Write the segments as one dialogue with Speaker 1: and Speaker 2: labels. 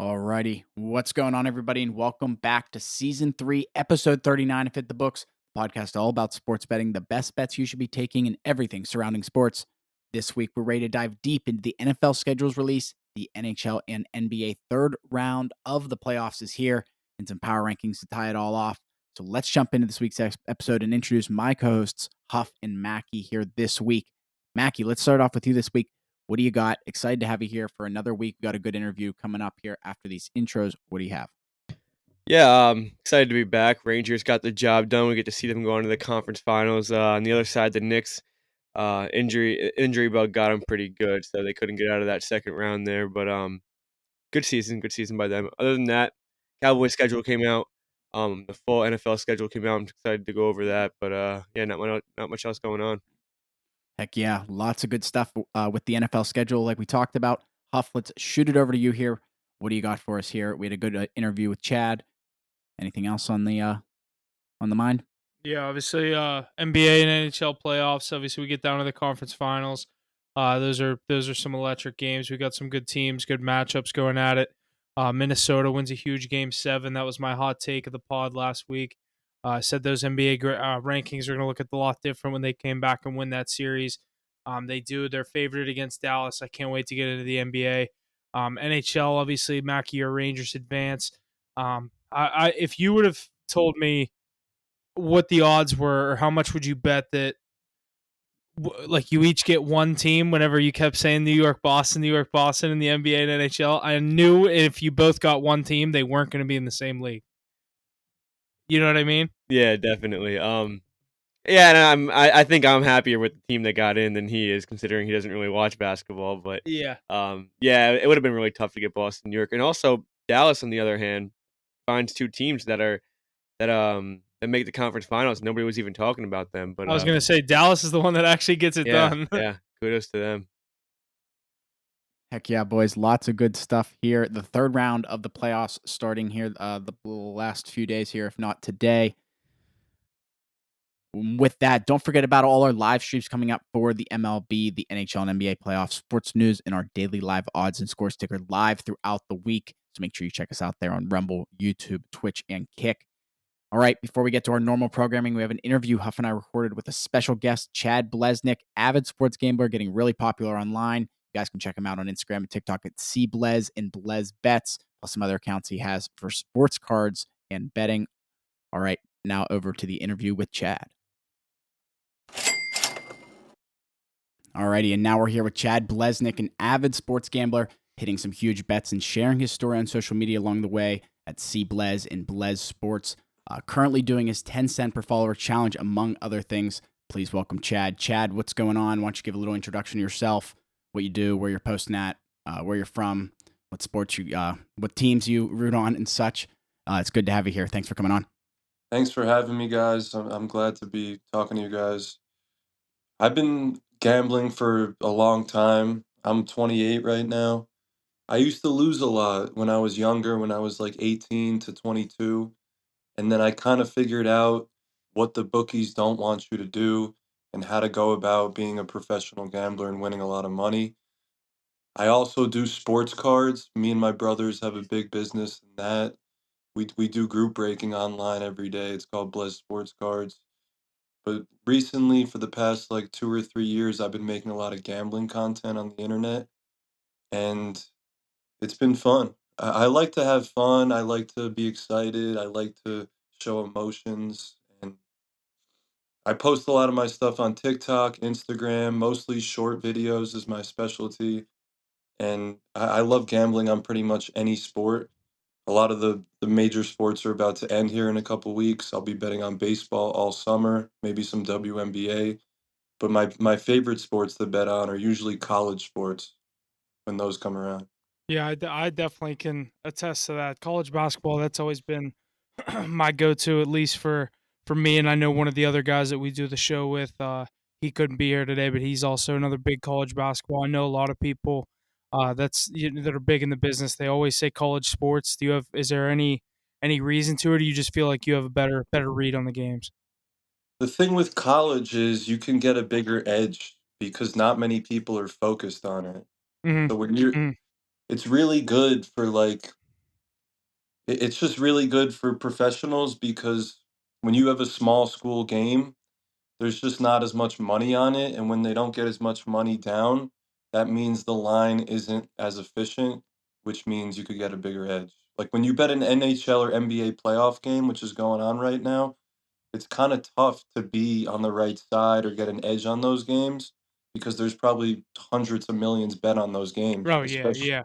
Speaker 1: Alrighty, what's going on, everybody, and welcome back to Season 3, Episode 39 of Hit the Books, podcast all about sports betting, the best bets you should be taking, and everything surrounding sports. This week, we're ready to dive deep into the NFL schedules release. The NHL and NBA third round of the playoffs is here, and some power rankings to tie it all off. So let's jump into this week's episode and introduce my co-hosts, Huff and Mackie, here this week. Mackie, let's start off with you this week. What do you got? Excited to have you here for another week. We got a good interview coming up here after these intros. What do you have?
Speaker 2: Yeah, excited to be back. Rangers got the job done. We get to see them go into the conference finals. On the other side, the Knicks injury bug got them pretty good, so they couldn't get out of that second round there. But good season by them. Other than that, Cowboys schedule came out. The full NFL schedule came out. I'm excited to go over that. But yeah, not much else going on.
Speaker 1: Heck yeah, lots of good stuff with the NFL schedule, like we talked about. Huff, let's shoot it over to you here. What do you got for us here? We had a good interview with Chad. Anything else on the mind?
Speaker 3: Yeah, obviously, NBA and NHL playoffs. Obviously, we get down to the conference finals. Those are some electric games. We got some good teams, good matchups going at it. Minnesota wins a huge Game 7. That was my hot take of the pod last week. I said those NBA rankings are going to look a lot different when they came back and win that series. They do. They're favored against Dallas. I can't wait to get into the NBA. NHL, obviously, Mackie, your Rangers advance. If you would have told me what the odds were, or how much would you bet that like you each get one team whenever you kept saying New York, Boston in the NBA and NHL, I knew if you both got one team, they weren't going to be in the same league. You know what I mean?
Speaker 2: Yeah, definitely. Yeah, and I think I'm happier with the team that got in than he is, considering he doesn't really watch basketball. But
Speaker 3: Yeah.
Speaker 2: yeah, it would have been really tough to get Boston, New York, and also Dallas. On the other hand, finds two teams that make the conference finals. Nobody was even talking about them. But
Speaker 3: I was going to say Dallas is the one that actually gets it done.
Speaker 2: yeah, kudos to them.
Speaker 1: Heck yeah, boys. Lots of good stuff here. The third round of the playoffs starting here the last few days here, if not today. With that, don't forget about all our live streams coming up for the MLB, the NHL, and NBA playoffs, sports news, and our daily live odds and scores ticker live throughout the week. So make sure you check us out there on Rumble, YouTube, Twitch, and Kick. All right, before we get to our normal programming, we have an interview Huff and I recorded with a special guest, Chad Bleznik, avid sports gambler, getting really popular online. You guys can check him out on Instagram and TikTok at cblez and Blez Bets, plus some other accounts he has for sports cards and betting. All right, now over to the interview with Chad. Alrighty, and now we're here with Chad Bleznik, an avid sports gambler, hitting some huge bets and sharing his story on social media along the way at cblez and Blez Sports. Currently doing his 10-cent per follower challenge, among other things. Please welcome Chad. Chad, what's going on? Why don't you give a little introduction to yourself, what you do, where you're posting at, where you're from, what sports you, what teams you root on, and such. It's good to have you here. Thanks for coming on.
Speaker 4: Thanks for having me, guys. I'm glad to be talking to you guys. I've been gambling for a long time. I'm 28 right now. I used to lose a lot when I was younger, when I was like 18 to 22. And then I kind of figured out what the bookies don't want you to do and how to go about being a professional gambler and winning a lot of money. I also do sports cards. Me and my brothers have a big business in that. We do group breaking online every day. It's called Blez Sports Cards. But recently, for the past like 2 or 3 years, I've been making a lot of gambling content on the internet, and it's been fun. I like to have fun. I like to be excited. I like to show emotions, and I post a lot of my stuff on TikTok, Instagram, mostly short videos is my specialty. And I love gambling on pretty much any sport. A lot of the major sports are about to end here in a couple weeks. I'll be betting on baseball all summer, maybe some WNBA. But my favorite sports to bet on are usually college sports when those come around.
Speaker 3: Yeah, I definitely can attest to that. College basketball, that's always been my go-to, at least for me. And I know one of the other guys that we do the show with, he couldn't be here today, but he's also another big college basketball. I know a lot of people that are big in the business. They always say college sports. Is there any reason to it, or do you just feel like you have a better read on the games?
Speaker 4: The thing with college is you can get a bigger edge because not many people are focused on it.
Speaker 3: Hmm.
Speaker 4: So when you're
Speaker 3: Hmm.
Speaker 4: it's really good for like it's just really good for professionals because when you have a small school game, there's just not as much money on it, and when they don't get as much money down, that means the line isn't as efficient, which means you could get a bigger edge. Like when you bet an NHL or NBA playoff game, which is going on right now, it's kind of tough to be on the right side or get an edge on those games because there's probably hundreds of millions bet on those games,
Speaker 3: Oh yeah, yeah,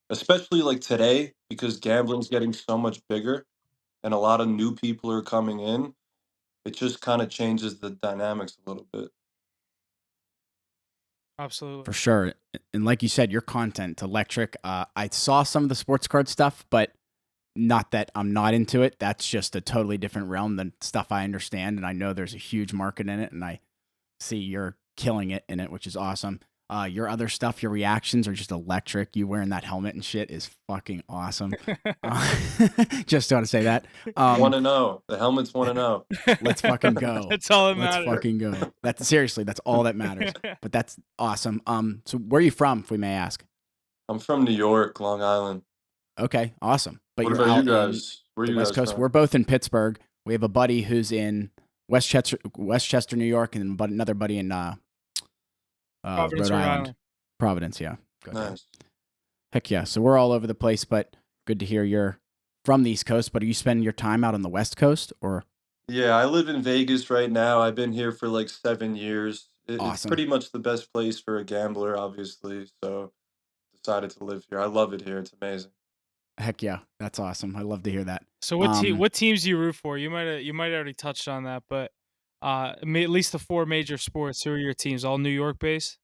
Speaker 4: especially like today because gambling's getting so much bigger and a lot of new people are coming in. It just kind of changes the dynamics a little bit.
Speaker 3: absolutely.
Speaker 1: For sure. And like you said, your content electric. I saw some of the sports card stuff, but not that I'm not into it. That's just a totally different realm than stuff I understand. And I know there's a huge market in it, and I see you're killing it in it, which is awesome. Your other stuff, your reactions are just electric. You wearing that helmet and shit is fucking awesome. Just want to say that.
Speaker 4: Want to know. The helmets want to know.
Speaker 1: Let's fucking go.
Speaker 3: That's all that
Speaker 1: Let's
Speaker 3: matters.
Speaker 1: fucking go. That's seriously, that's all that matters. But that's awesome. So where are you from, if we may ask?
Speaker 4: I'm from New York, Long Island.
Speaker 1: Okay, awesome. But
Speaker 4: What
Speaker 1: you're
Speaker 4: about you
Speaker 1: out in
Speaker 4: guys? Where
Speaker 1: the
Speaker 4: you
Speaker 1: West
Speaker 4: guys
Speaker 1: Coast.
Speaker 4: from?
Speaker 1: We're both in Pittsburgh. We have a buddy who's in Westchester, New York, and another buddy in
Speaker 3: Providence,
Speaker 1: Rhode
Speaker 3: Rhode
Speaker 1: Island.
Speaker 3: Island.
Speaker 1: Providence, yeah. Gotcha.
Speaker 4: Nice.
Speaker 1: Heck yeah. So we're all over the place, but good to hear you're from the East Coast. But are you spending your time out on the West Coast or?
Speaker 4: Yeah, I live in Vegas right now. I've been here for like 7 years. It's
Speaker 1: Awesome.
Speaker 4: pretty much the best place for a gambler, obviously. So decided to live here. I love it here. It's amazing.
Speaker 1: Heck yeah, that's awesome. I love to hear that.
Speaker 3: So what teams do you root for? You might already touched on that, but at least the four major sports. Who are your teams? All New York based?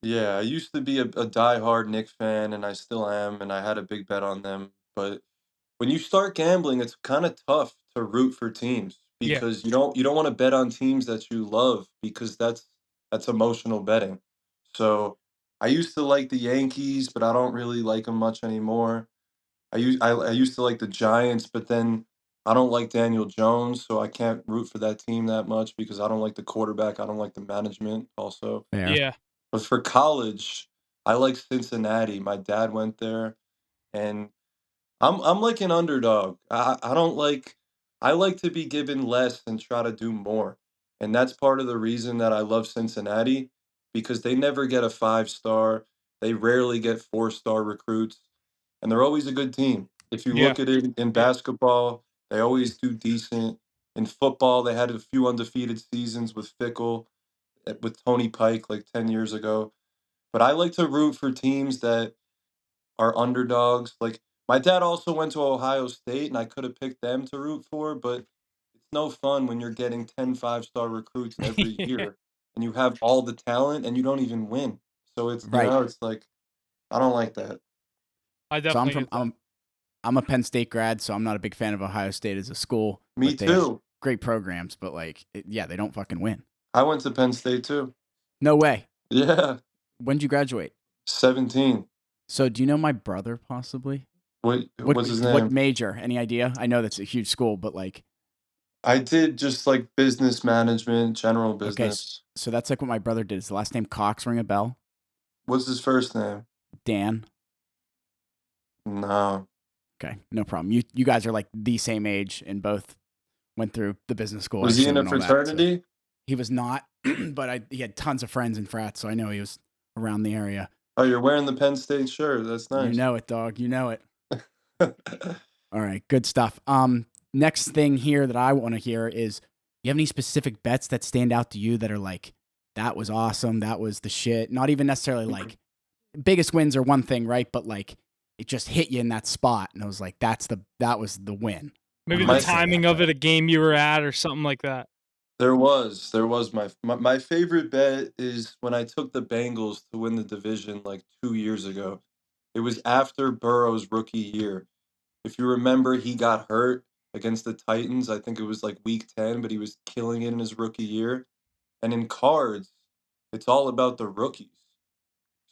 Speaker 4: Yeah, I used to be a diehard Knicks fan, and I still am, and I had a big bet on them. But when you start gambling, it's kind of tough to root for teams
Speaker 3: Yeah,
Speaker 4: because you don't want to bet on teams that you love because that's emotional betting. So I used to like the Yankees, but I don't really like them much anymore. I used to like the Giants, but then I don't like Daniel Jones, so I can't root for that team that much because I don't like the quarterback. I don't like the management also.
Speaker 1: Fair.
Speaker 3: yeah.
Speaker 4: But for college, I like Cincinnati. My dad went there, and I'm like an underdog. I don't like I like to be given less and try to do more. And that's part of the reason that I love Cincinnati because they never get a 5-star. They rarely get 4-star recruits, and they're always a good team. If you
Speaker 3: Yeah.
Speaker 4: look at it in basketball, they always do decent. In football, they had a few undefeated seasons with Fickle, with Tony Pike like 10 years ago. But I like to root for teams that are underdogs. Like my dad also went to Ohio State, and I could have picked them to root for, but it's no fun when you're getting 10 5-star recruits every year and you have all the talent and you don't even win. So it's
Speaker 1: Right.
Speaker 4: it's like I don't like that.
Speaker 3: I
Speaker 1: So
Speaker 3: definitely get that.
Speaker 1: I'm a Penn State grad, so I'm not a big fan of Ohio State as a school.
Speaker 4: Me
Speaker 1: But they have
Speaker 4: too.
Speaker 1: great programs, but yeah, they don't fucking win.
Speaker 4: I went to Penn State too.
Speaker 1: No way.
Speaker 4: Yeah,
Speaker 1: When'd you graduate?
Speaker 4: 17.
Speaker 1: So do you know my brother possibly?
Speaker 4: What's his
Speaker 1: What
Speaker 4: name?
Speaker 1: major? Any idea? I know that's a huge school, but
Speaker 4: I did just like business management, general
Speaker 1: okay,
Speaker 4: business.
Speaker 1: so that's like what my brother did. Is the last name Cox ring a bell?
Speaker 4: What's his first name?
Speaker 1: Dan.
Speaker 4: No.
Speaker 1: Okay, no problem. You guys are like the same age and both went through the business school. I
Speaker 4: Was he in
Speaker 1: assume,
Speaker 4: a
Speaker 1: and all that. So
Speaker 4: fraternity?
Speaker 1: he was not, but he had tons of friends in frats, so I know he was around the area.
Speaker 4: Oh, you're wearing the Penn State shirt. That's
Speaker 1: You
Speaker 4: nice.
Speaker 1: know it, dog. You know it. All right, good stuff. Next thing here that I want to hear is, you have any specific bets that stand out to you that are like, that was awesome, that was the shit? Not even necessarily like biggest wins are one thing, right? But like it just hit you in that spot, and I was like, that was the win.
Speaker 3: Maybe
Speaker 4: My-
Speaker 3: the timing of it, a game you were at, or something like that.
Speaker 4: There was my favorite bet is when I took the Bengals to win the division like 2 years ago. It was after Burrow's rookie year. If you remember, he got hurt against the Titans. I think it was like week 10, but he was killing it in his rookie year. And in cards, it's all about the rookies.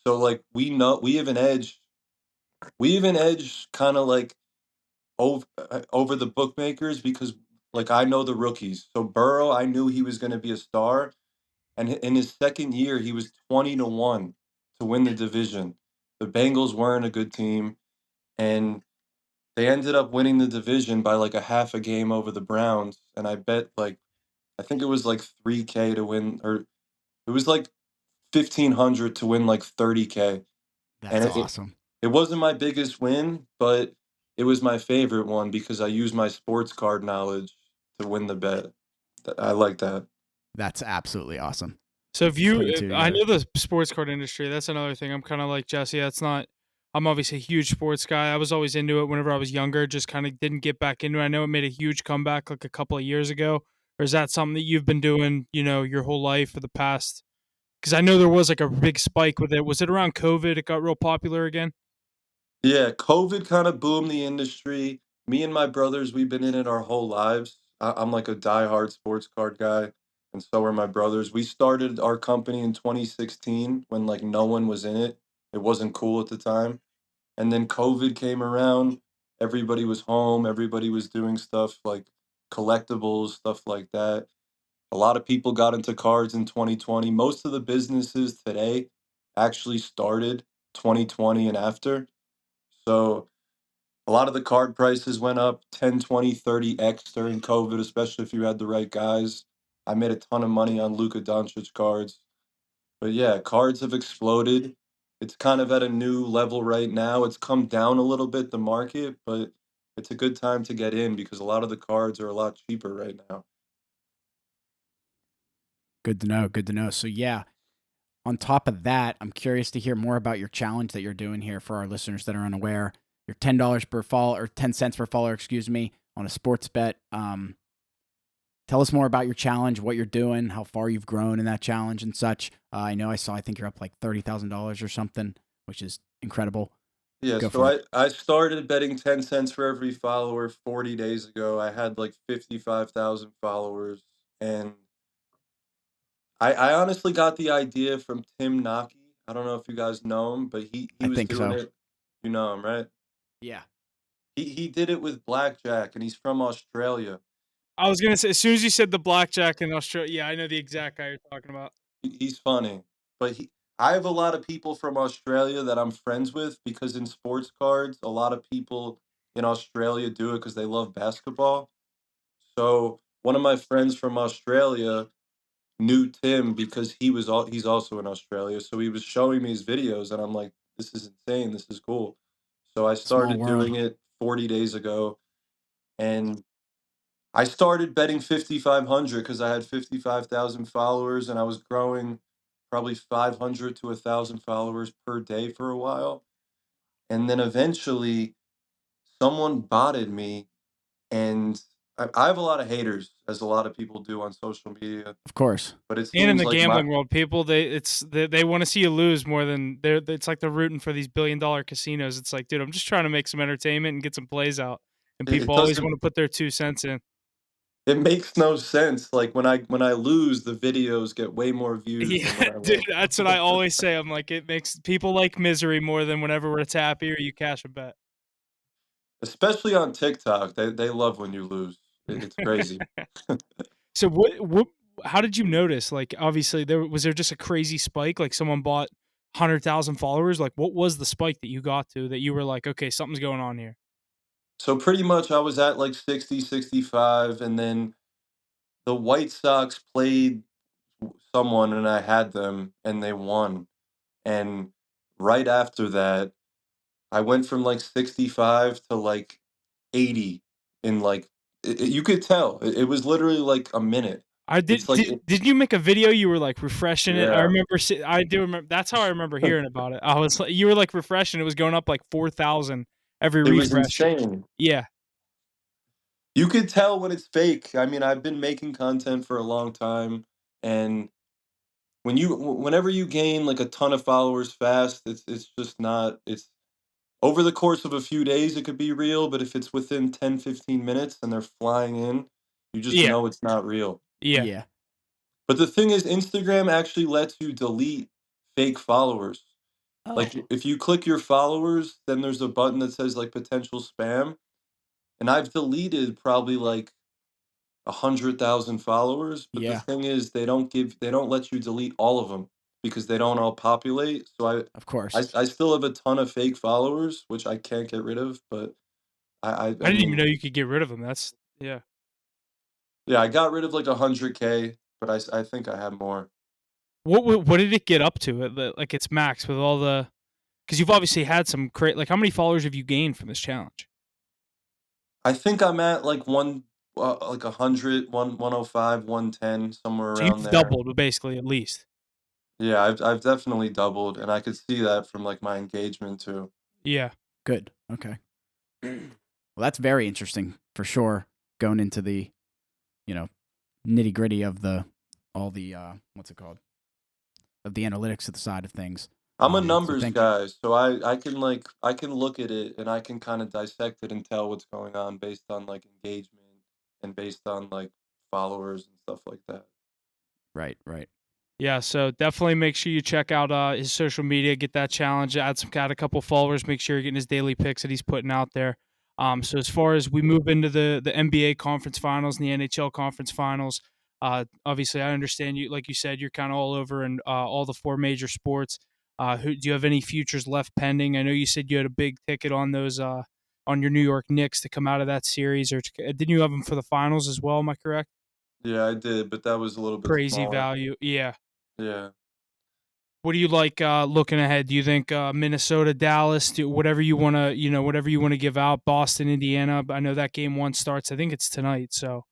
Speaker 4: So like we know we have an edge. We have an edge kind of like over the bookmakers because like I know the rookies. So Burrow, I knew he was going to be a star, and in his second year, he was 20-1 to win the division. The Bengals weren't a good team, and they ended up winning the division by like a half a game over the Browns, and I bet like I think it was like 3K to win, or it was like 1,500 to win like 30K. And
Speaker 1: That's awesome.
Speaker 4: it wasn't my biggest win, but it was my favorite one because I used my sports card knowledge to win the bet. I like that.
Speaker 1: That's absolutely awesome.
Speaker 3: So if you,
Speaker 1: Putting two
Speaker 3: I
Speaker 1: together.
Speaker 3: know the sports card industry. That's another thing. I'm kind of like Jesse. That's not. I'm obviously a huge sports guy. I was always into it whenever I was younger. Just kind of didn't get back into it. I know it made a huge comeback like a couple of years ago. Or is that something that you've been doing, your whole life for the past? Because I know there was like a big spike with it. Was it around COVID? It got real popular again.
Speaker 4: Yeah, COVID kind of boomed the industry. Me and my brothers, we've been in it our whole lives. I'm like a diehard sports card guy, and so are my brothers. We started our company in 2016 when like no one was in it. It wasn't cool at the time. And then COVID came around. Everybody was home. Everybody was doing stuff like collectibles, stuff like that. A lot of people got into cards in 2020. Most of the businesses today actually started 2020 and after. So a lot of the card prices went up 10, 20, 30x during COVID, especially if you had the right guys. I made a ton of money on Luka Doncic cards. But yeah, cards have exploded. It's kind of at a new level right now. It's come down a little bit, the market, but it's a good time to get in because a lot of the cards are a lot cheaper right now.
Speaker 1: Good to know. Good to know. So yeah, on top of that, I'm curious to hear more about your challenge that you're doing here for our listeners that are unaware. Your $10 per follower, or 10 cents per follower, excuse me, on a sports bet. Tell us more about your challenge, what you're doing, how far you've grown in that challenge and such. I think you're up like $30,000 or something, which is incredible.
Speaker 4: Yeah,
Speaker 1: Go
Speaker 4: so
Speaker 1: for it.
Speaker 4: I started betting 10 cents for every follower 40 days ago. I had like 55,000 followers. And I honestly got the idea from Tim Naki. I don't know if you guys know him, but he
Speaker 1: I
Speaker 4: was
Speaker 1: think
Speaker 4: doing
Speaker 1: so.
Speaker 4: it. You know him, right?
Speaker 1: Yeah.
Speaker 4: He did it with blackjack, and he's from Australia.
Speaker 3: I was gonna say as soon as you said the blackjack in Australia, yeah, I know the exact guy you're talking about.
Speaker 4: He's funny, but I have a lot of people from Australia that I'm friends with because in sports cards, a lot of people in Australia do it because they love basketball. So one of my friends from Australia knew Tim because he's also in Australia. So he was showing me his videos, and I'm like, this is insane. This is cool. So I
Speaker 1: Small
Speaker 4: started
Speaker 1: world.
Speaker 4: doing it 40 days ago, and I started betting 5,500 because I had 55,000 followers and I was growing probably 500 to 1,000 followers per day for a while. And then eventually someone botted me, and I have a lot of haters, as a lot of people do on social media,
Speaker 1: Of course.
Speaker 4: but it
Speaker 3: And in
Speaker 4: seems
Speaker 3: the
Speaker 4: like my
Speaker 3: gambling world, people they want to see you lose more than it's like they're rooting for these billion-dollar casinos. It's like, dude, I'm just trying to make some entertainment and get some plays out. And
Speaker 4: it
Speaker 3: people always
Speaker 4: doesn't
Speaker 3: want to put their 2 cents in.
Speaker 4: it makes no sense. Like when I lose, the videos get way more views
Speaker 3: Yeah,
Speaker 4: than when I
Speaker 3: dude,
Speaker 4: win.
Speaker 3: that's what I always say. I'm like, it makes people like misery more than whenever it's happy or you cash a bet.
Speaker 4: Especially on TikTok. They love when you lose. It's crazy.
Speaker 3: So what how did you notice? Like obviously there just a crazy spike, like someone bought 100,000 followers? Like what was the spike that you got to that you were like, okay, something's going on here?
Speaker 4: So pretty much I was at like 60, 65, and then the White Sox played someone and I had them and they won. And right after that, I went from like 65 to like 80 in like you could tell. It was literally like a minute.
Speaker 3: I
Speaker 4: It's
Speaker 3: did
Speaker 4: like
Speaker 3: did you make a video you were like refreshing it? I
Speaker 4: yeah.
Speaker 3: remember I do remember that's how I remember hearing about it. I was like you were like refreshing, it was going up like 4,000 every
Speaker 4: It was
Speaker 3: refresh.
Speaker 4: insane.
Speaker 3: Yeah.
Speaker 4: You could tell when it's fake. I mean, I've been making content for a long time, and whenever you gain like a ton of followers fast, it's just not it's over the course of a few days it could be real, but if it's within 10, 15 minutes and they're flying in, you just
Speaker 3: Yeah.
Speaker 4: know it's not real.
Speaker 3: Yeah.
Speaker 1: Yeah.
Speaker 4: But the thing is Instagram actually lets you delete fake followers.
Speaker 1: Oh,
Speaker 4: Like if you click your followers, then there's a button that says like potential spam, and I've deleted probably like 100,000 followers, but the
Speaker 1: yeah.
Speaker 4: thing is they don't let you delete all of them because they don't all populate. So
Speaker 1: Of course.
Speaker 4: I still have a ton of fake followers, which I can't get rid of, but I
Speaker 3: didn't even
Speaker 4: mean,
Speaker 3: know you could get rid of him. That's yeah.
Speaker 4: yeah, I got rid of like 100K, but I think I have more.
Speaker 3: What did it get up to? Like its max with all the because you've obviously had some like how many followers have you gained from this challenge?
Speaker 4: I think I'm at like like 100, 105, 110, somewhere
Speaker 3: So
Speaker 4: around
Speaker 3: you've
Speaker 4: there.
Speaker 3: doubled basically at least.
Speaker 4: Yeah, I've definitely doubled, and I could see that from like my engagement too.
Speaker 3: Yeah.
Speaker 1: Good. Okay. Well, that's very interesting for sure. Going into the, you know, nitty gritty of all the what's it called, of the analytics of the side of things.
Speaker 4: I'm a
Speaker 1: So
Speaker 4: numbers
Speaker 1: thank you.
Speaker 4: guy, so I can look at it and I can kind of dissect it and tell what's going on based on like engagement and based on like followers and stuff like that.
Speaker 1: Right. Right.
Speaker 3: Yeah, so definitely make sure you check out his social media, get that challenge, add a couple followers, make sure you're getting his daily picks that he's putting out there. So as far as we move into the NBA conference finals and the NHL conference finals, obviously I understand you, like you said, you're kind of all over in all the four major sports. Do you have any futures left pending? I know you said you had a big ticket on those on your New York Knicks to come out of that series, or didn't you have them for the finals as well? Am I correct?
Speaker 4: Yeah, I did, but that was a little bit
Speaker 3: Crazy
Speaker 4: smaller.
Speaker 3: value, yeah.
Speaker 4: Yeah.
Speaker 3: What do you like looking ahead? Do you think Minnesota, Dallas, whatever you want to, whatever you want to give out? Boston, Indiana. I know that game one starts. I think it's tonight. So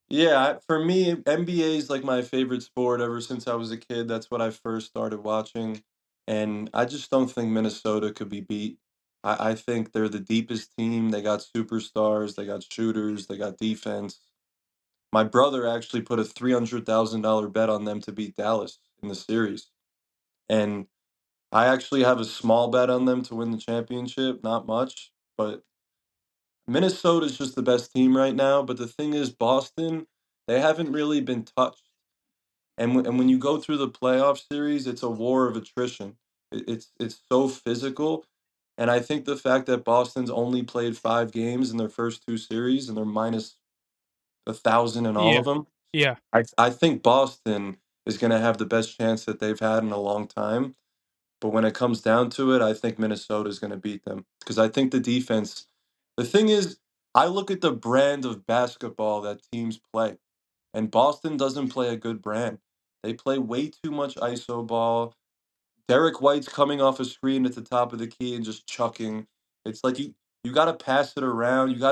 Speaker 4: Yeah, for me, NBA is like my favorite sport ever since I was a kid. That's what I first started watching. And I just don't think Minnesota could be beat. I think they're the deepest team. They got superstars, they got shooters, they got defense. My brother actually put a $300,000 bet on them to beat Dallas in the series. And I actually have a small bet on them to win the championship, not much, but Minnesota's just the best team right now. But the thing is, Boston, they haven't really been touched. And when you go through the playoff series, it's a war of attrition. It's so physical. And I think the fact that Boston's only played 5 games in their first 2 series and they're minus 1,000 in all
Speaker 3: yeah,
Speaker 4: of them,
Speaker 3: yeah,
Speaker 4: I think Boston is going to have the best chance that they've had in a long time. But when it comes down to it, I think Minnesota is going to beat them because I think the defense. The thing is, I look at the brand of basketball that teams play, and Boston doesn't play a good brand. They play way too much iso ball. Derek White's coming off a screen at the top of the key and just chucking. It's like you got to pass it around. You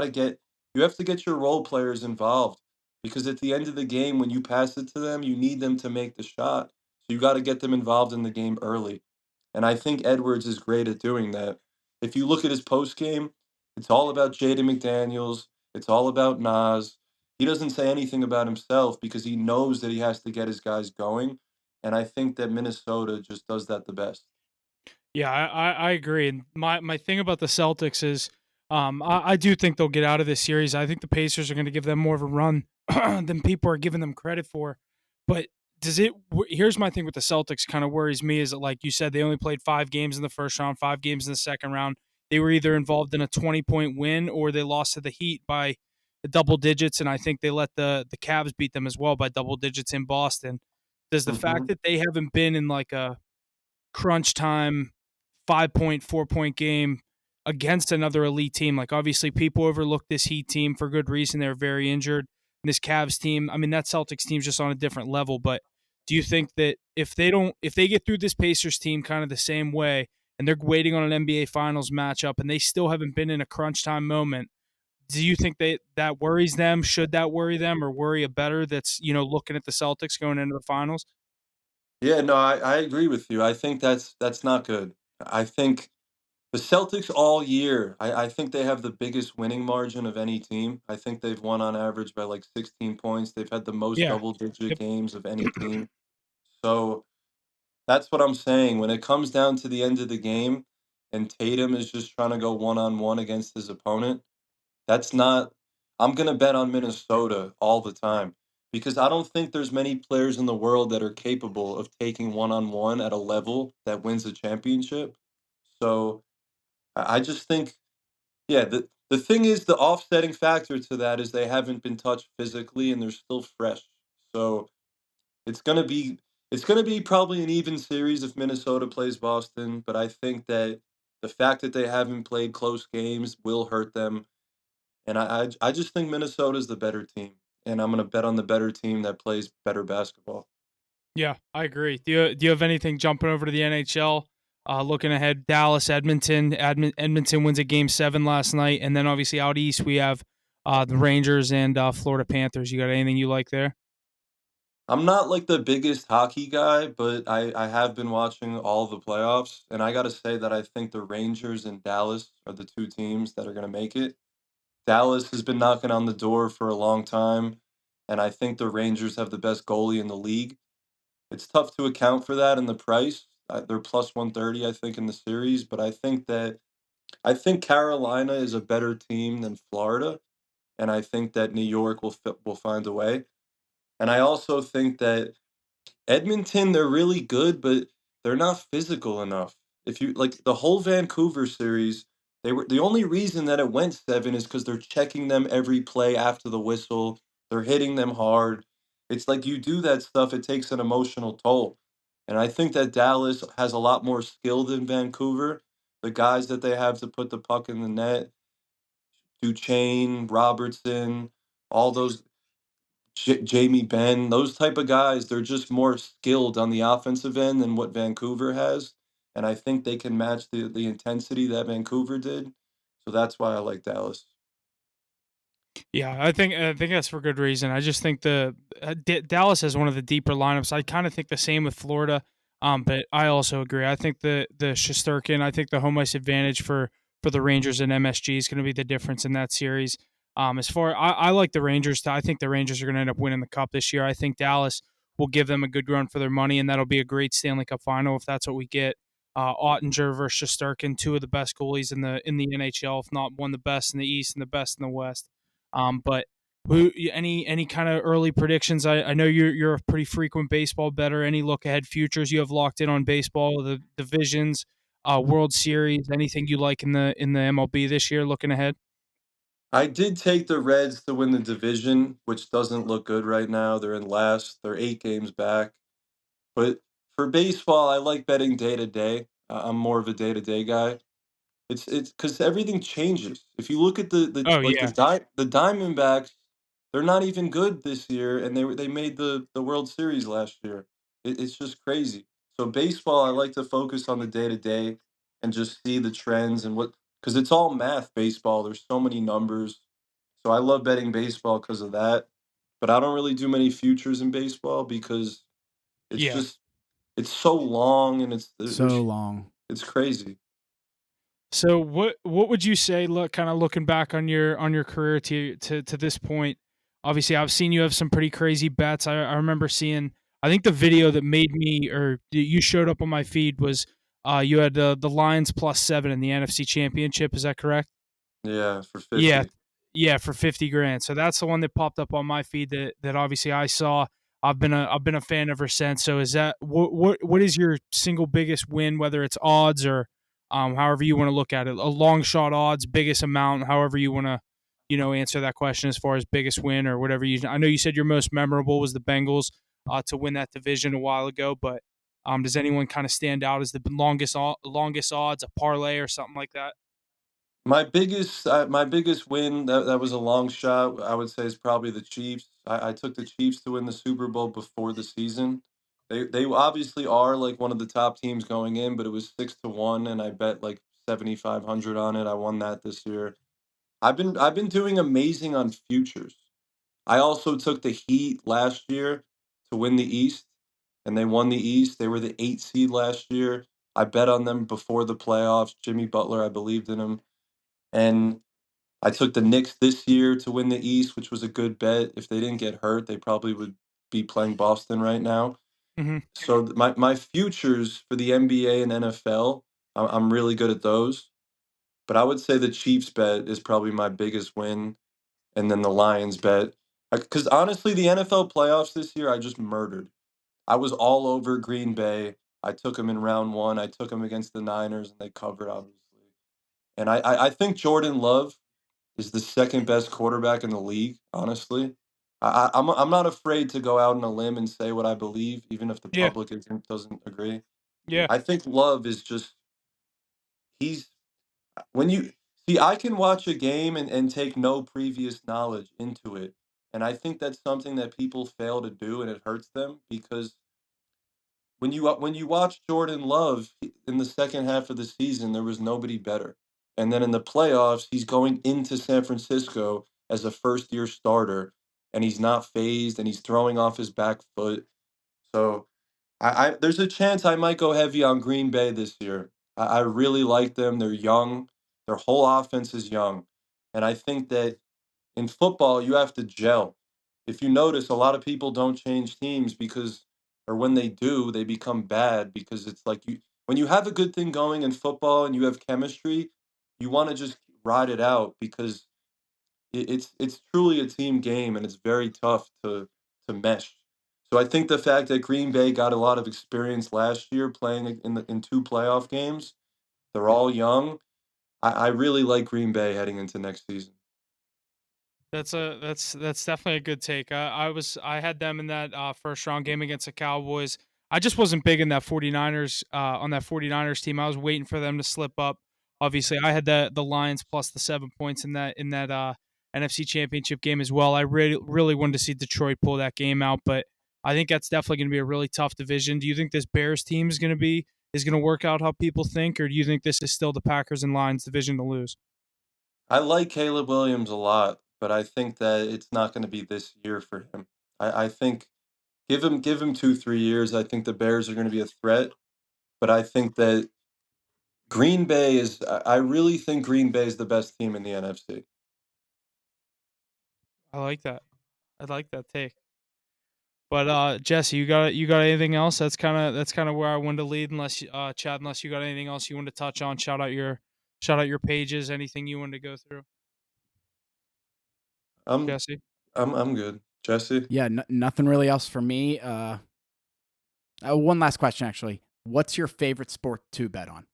Speaker 4: have to get your role players involved because at the end of the game, when you pass it to them, you need them to make the shot. So you got to get them involved in the game early. And I think Edwards is great at doing that. If you look at his post game, it's all about Jaden McDaniels. It's all about Nas. He doesn't say anything about himself because he knows that he has to get his guys going. And I think that Minnesota just does that the best.
Speaker 3: yeah. I agree. And my thing about the Celtics is, I do think they'll get out of this series. I think the Pacers are going to give them more of a run than people are giving them credit for. But here's my thing with the Celtics kind of worries me is that, like you said, they only played 5 games in the first round, 5 games in the second round. They were either involved in a 20-point win or they lost to the Heat by the double digits, and I think they let the Cavs beat them as well by double digits in Boston. Does the fact
Speaker 4: Mhm.
Speaker 3: that they haven't been in like a crunch time 5 point, 4 point game against another elite team. Like obviously people overlook this Heat team for good reason. They're very injured. And this Cavs team, I mean that Celtics team's just on a different level. But do you think that if they get through this Pacers team kind of the same way and they're waiting on an NBA Finals matchup and they still haven't been in a crunch time moment, do you think that worries them? Should that worry them or worry a better that's looking at the Celtics going into the finals?
Speaker 4: Yeah, no, I agree with you. I think that's not good. I think the Celtics all year, I think they have the biggest winning margin of any team. I think they've won on average by like 16 points. They've had the most
Speaker 3: Yeah.
Speaker 4: double-digit
Speaker 3: Yep.
Speaker 4: games of any team. So that's what I'm saying. When it comes down to the end of the game and Tatum is just trying to go one-on-one against his opponent, that's not I'm gonna bet on Minnesota all the time because I don't think there's many players in the world that are capable of taking one-on-one at a level that wins a championship. So I just think, yeah, the thing is the offsetting factor to that is they haven't been touched physically and they're still fresh. So it's gonna be it's gonna be probably an even series if Minnesota plays Boston, but I think that The fact that they haven't played close games will hurt them, and I just think Minnesota's the better team, and I'm gonna bet on the better team that plays better basketball.
Speaker 3: Yeah, I agree. Do you have anything jumping over to the NHL? Looking ahead, Dallas, Edmonton. Edmonton wins a game 7 last night, and then obviously out east we have the Rangers and Florida Panthers. You got anything you like there?
Speaker 4: I'm not like the biggest hockey guy, but I have been watching all the playoffs, and I gotta say that I think the Rangers and Dallas are the 2 teams that are gonna make it. Dallas has been knocking on the door for a long time, and I think the Rangers have the best goalie in the league. It's tough to account for that in the price. They're plus 130, I think, in the series, but I think Carolina is a better team than Florida, and I think that New York will find a way. And I also think that Edmonton, they're really good, but they're not physical enough. If you like the whole Vancouver series, they were the only reason that it went 7 is because 'cause they're checking them every play after the whistle. They're hitting them hard. It's like you do that stuff, it takes an emotional toll. And I think that Dallas has a lot more skill than Vancouver. The guys that they have to put the puck in the net, Duchesne, Robertson, all those Jamie Benn, those type of guys, they're just more skilled on the offensive end than what Vancouver has, and I think they can match the intensity that Vancouver did, so that's why I like Dallas.
Speaker 3: Yeah, I think that's for good reason. I just think the Dallas has one of the deeper lineups. I kind of think the same with Florida, but I also agree. I think the Shesterkin, I think the home ice advantage for the Rangers and MSG is going to be the difference in that series. As far I like the Rangers. I think the Rangers are going to end up winning the cup this year. I think Dallas will give them a good run for their money, and that'll be a great Stanley Cup final if that's what we get. Ottinger versus Shesterkin, two of the best goalies in the NHL, if not one of the best in the East and the best in the West. But any kind of early predictions? I know you're a pretty frequent baseball bettor. Any look ahead futures you have locked in on baseball, the divisions, World Series, anything you like in the MLB this year? Looking ahead.
Speaker 4: I did take the Reds to win the division, which doesn't look good right now, they're in last, they're 8 games back, but for baseball, I like betting day to day. I'm more of a day to day guy. It's because everything changes. If you look at
Speaker 3: Oh
Speaker 4: like,
Speaker 3: yeah,
Speaker 4: the Diamondbacks, they're not even good this year, and they made the World Series last year. It's just crazy. So baseball, I like to focus on the day-to-day and just see the trends and what, because it's all math, baseball, there's so many numbers. So I love betting baseball because of that, but I don't really do many futures in baseball because it's
Speaker 3: yeah.
Speaker 4: just it's so long and
Speaker 1: So long.
Speaker 4: it's crazy.
Speaker 3: So what would you say? Look, kind of looking back on your career to this point. Obviously, I've seen you have some pretty crazy bets. I remember seeing. I think the video that made me or you showed up on my feed was you had the Lions +7 in the NFC Championship. Is that correct?
Speaker 4: Yeah, for
Speaker 3: Yeah,
Speaker 4: 50.
Speaker 3: yeah, for 50 grand. So that's the one that popped up on my feed that obviously I saw. I've been a fan ever since. So is that what is your single biggest win, whether it's odds or however you want to look at it, a long shot odds, biggest amount, however you want to answer that question as far as biggest win or whatever you. I know you said your most memorable was the Bengals to win that division a while ago, but does anyone kind of stand out as the longest odds, a parlay or something like that?
Speaker 4: My biggest win that was a long shot. I would say is probably the Chiefs. I took the Chiefs to win the Super Bowl before the season. They obviously are like one of the top teams going in, but it was 6-1, and I bet like 7,500 on it. I won that this year. I've been doing amazing on futures. I also took the Heat last year to win the East, and they won the East. They were the 8 seed last year. I bet on them before the playoffs. Jimmy Butler, I believed in him. And I took the Knicks this year to win the East, which was a good bet. If they didn't get hurt, they probably would be playing Boston right now.
Speaker 3: Hmm.
Speaker 4: So my futures for the NBA and NFL, I'm really good at those. But I would say the Chiefs bet is probably my biggest win, and then the Lions bet. Because honestly, the NFL playoffs this year, I just murdered. I was all over Green Bay. I took them in round one. I took them against the Niners, and they covered, obviously. And I think Jordan Love is the second best quarterback in the league, honestly. I'm not afraid to go out on a limb and say what I believe, even if the
Speaker 3: Yeah,
Speaker 4: public doesn't agree.
Speaker 3: yeah,
Speaker 4: I think Love is just when you see, I can watch a game and take no previous knowledge into it. And I think that's something that people fail to do, and it hurts them because when you watch Jordan Love in the second half of the season, there was nobody better. And then in the playoffs, he's going into San Francisco as a first year starter, and he's not phased, and he's throwing off his back foot. So I there's a chance I might go heavy on Green Bay this year. I really like them. They're young. Their whole offense is young. And I think that in football, you have to gel. If you notice, a lot of people don't change teams because, or when they do, they become bad because it's like when you have a good thing going in football and you have chemistry, you want to just ride it out because it's truly a team game and it's very tough to mesh. So I think the fact that Green Bay got a lot of experience last year playing in two playoff games, they're all young. I really like Green Bay heading into next season.
Speaker 3: That's definitely a good take. I had them in that first round game against the Cowboys. I just wasn't big in that 49ers on that 49ers team. I was waiting for them to slip up. Obviously, I had the Lions plus the 7 points in that NFC Championship game as well. I really wanted to see Detroit pull that game out, but I think that's definitely going to be a really tough division. Do you think this Bears team is going to work out how people think, or do you think this is still the Packers and Lions division to lose?
Speaker 4: I like Caleb Williams a lot, but I think that it's not going to be this year for him. I think give him 2 3 years. I think the Bears are going to be a threat, but I think that Green Bay is. I really think Green Bay is the best team in the NFC.
Speaker 3: I like that. I like that take. But Jesse, you got anything else? That's kind of where I wanted to lead. Unless Chad, unless you got anything else you want to touch on, shout out your pages. Anything you want to go through,
Speaker 4: I'm
Speaker 3: Jesse?
Speaker 4: I'm good. Jesse,
Speaker 1: Yeah, nothing really else for me. One last question, actually. What's your favorite sport to bet on?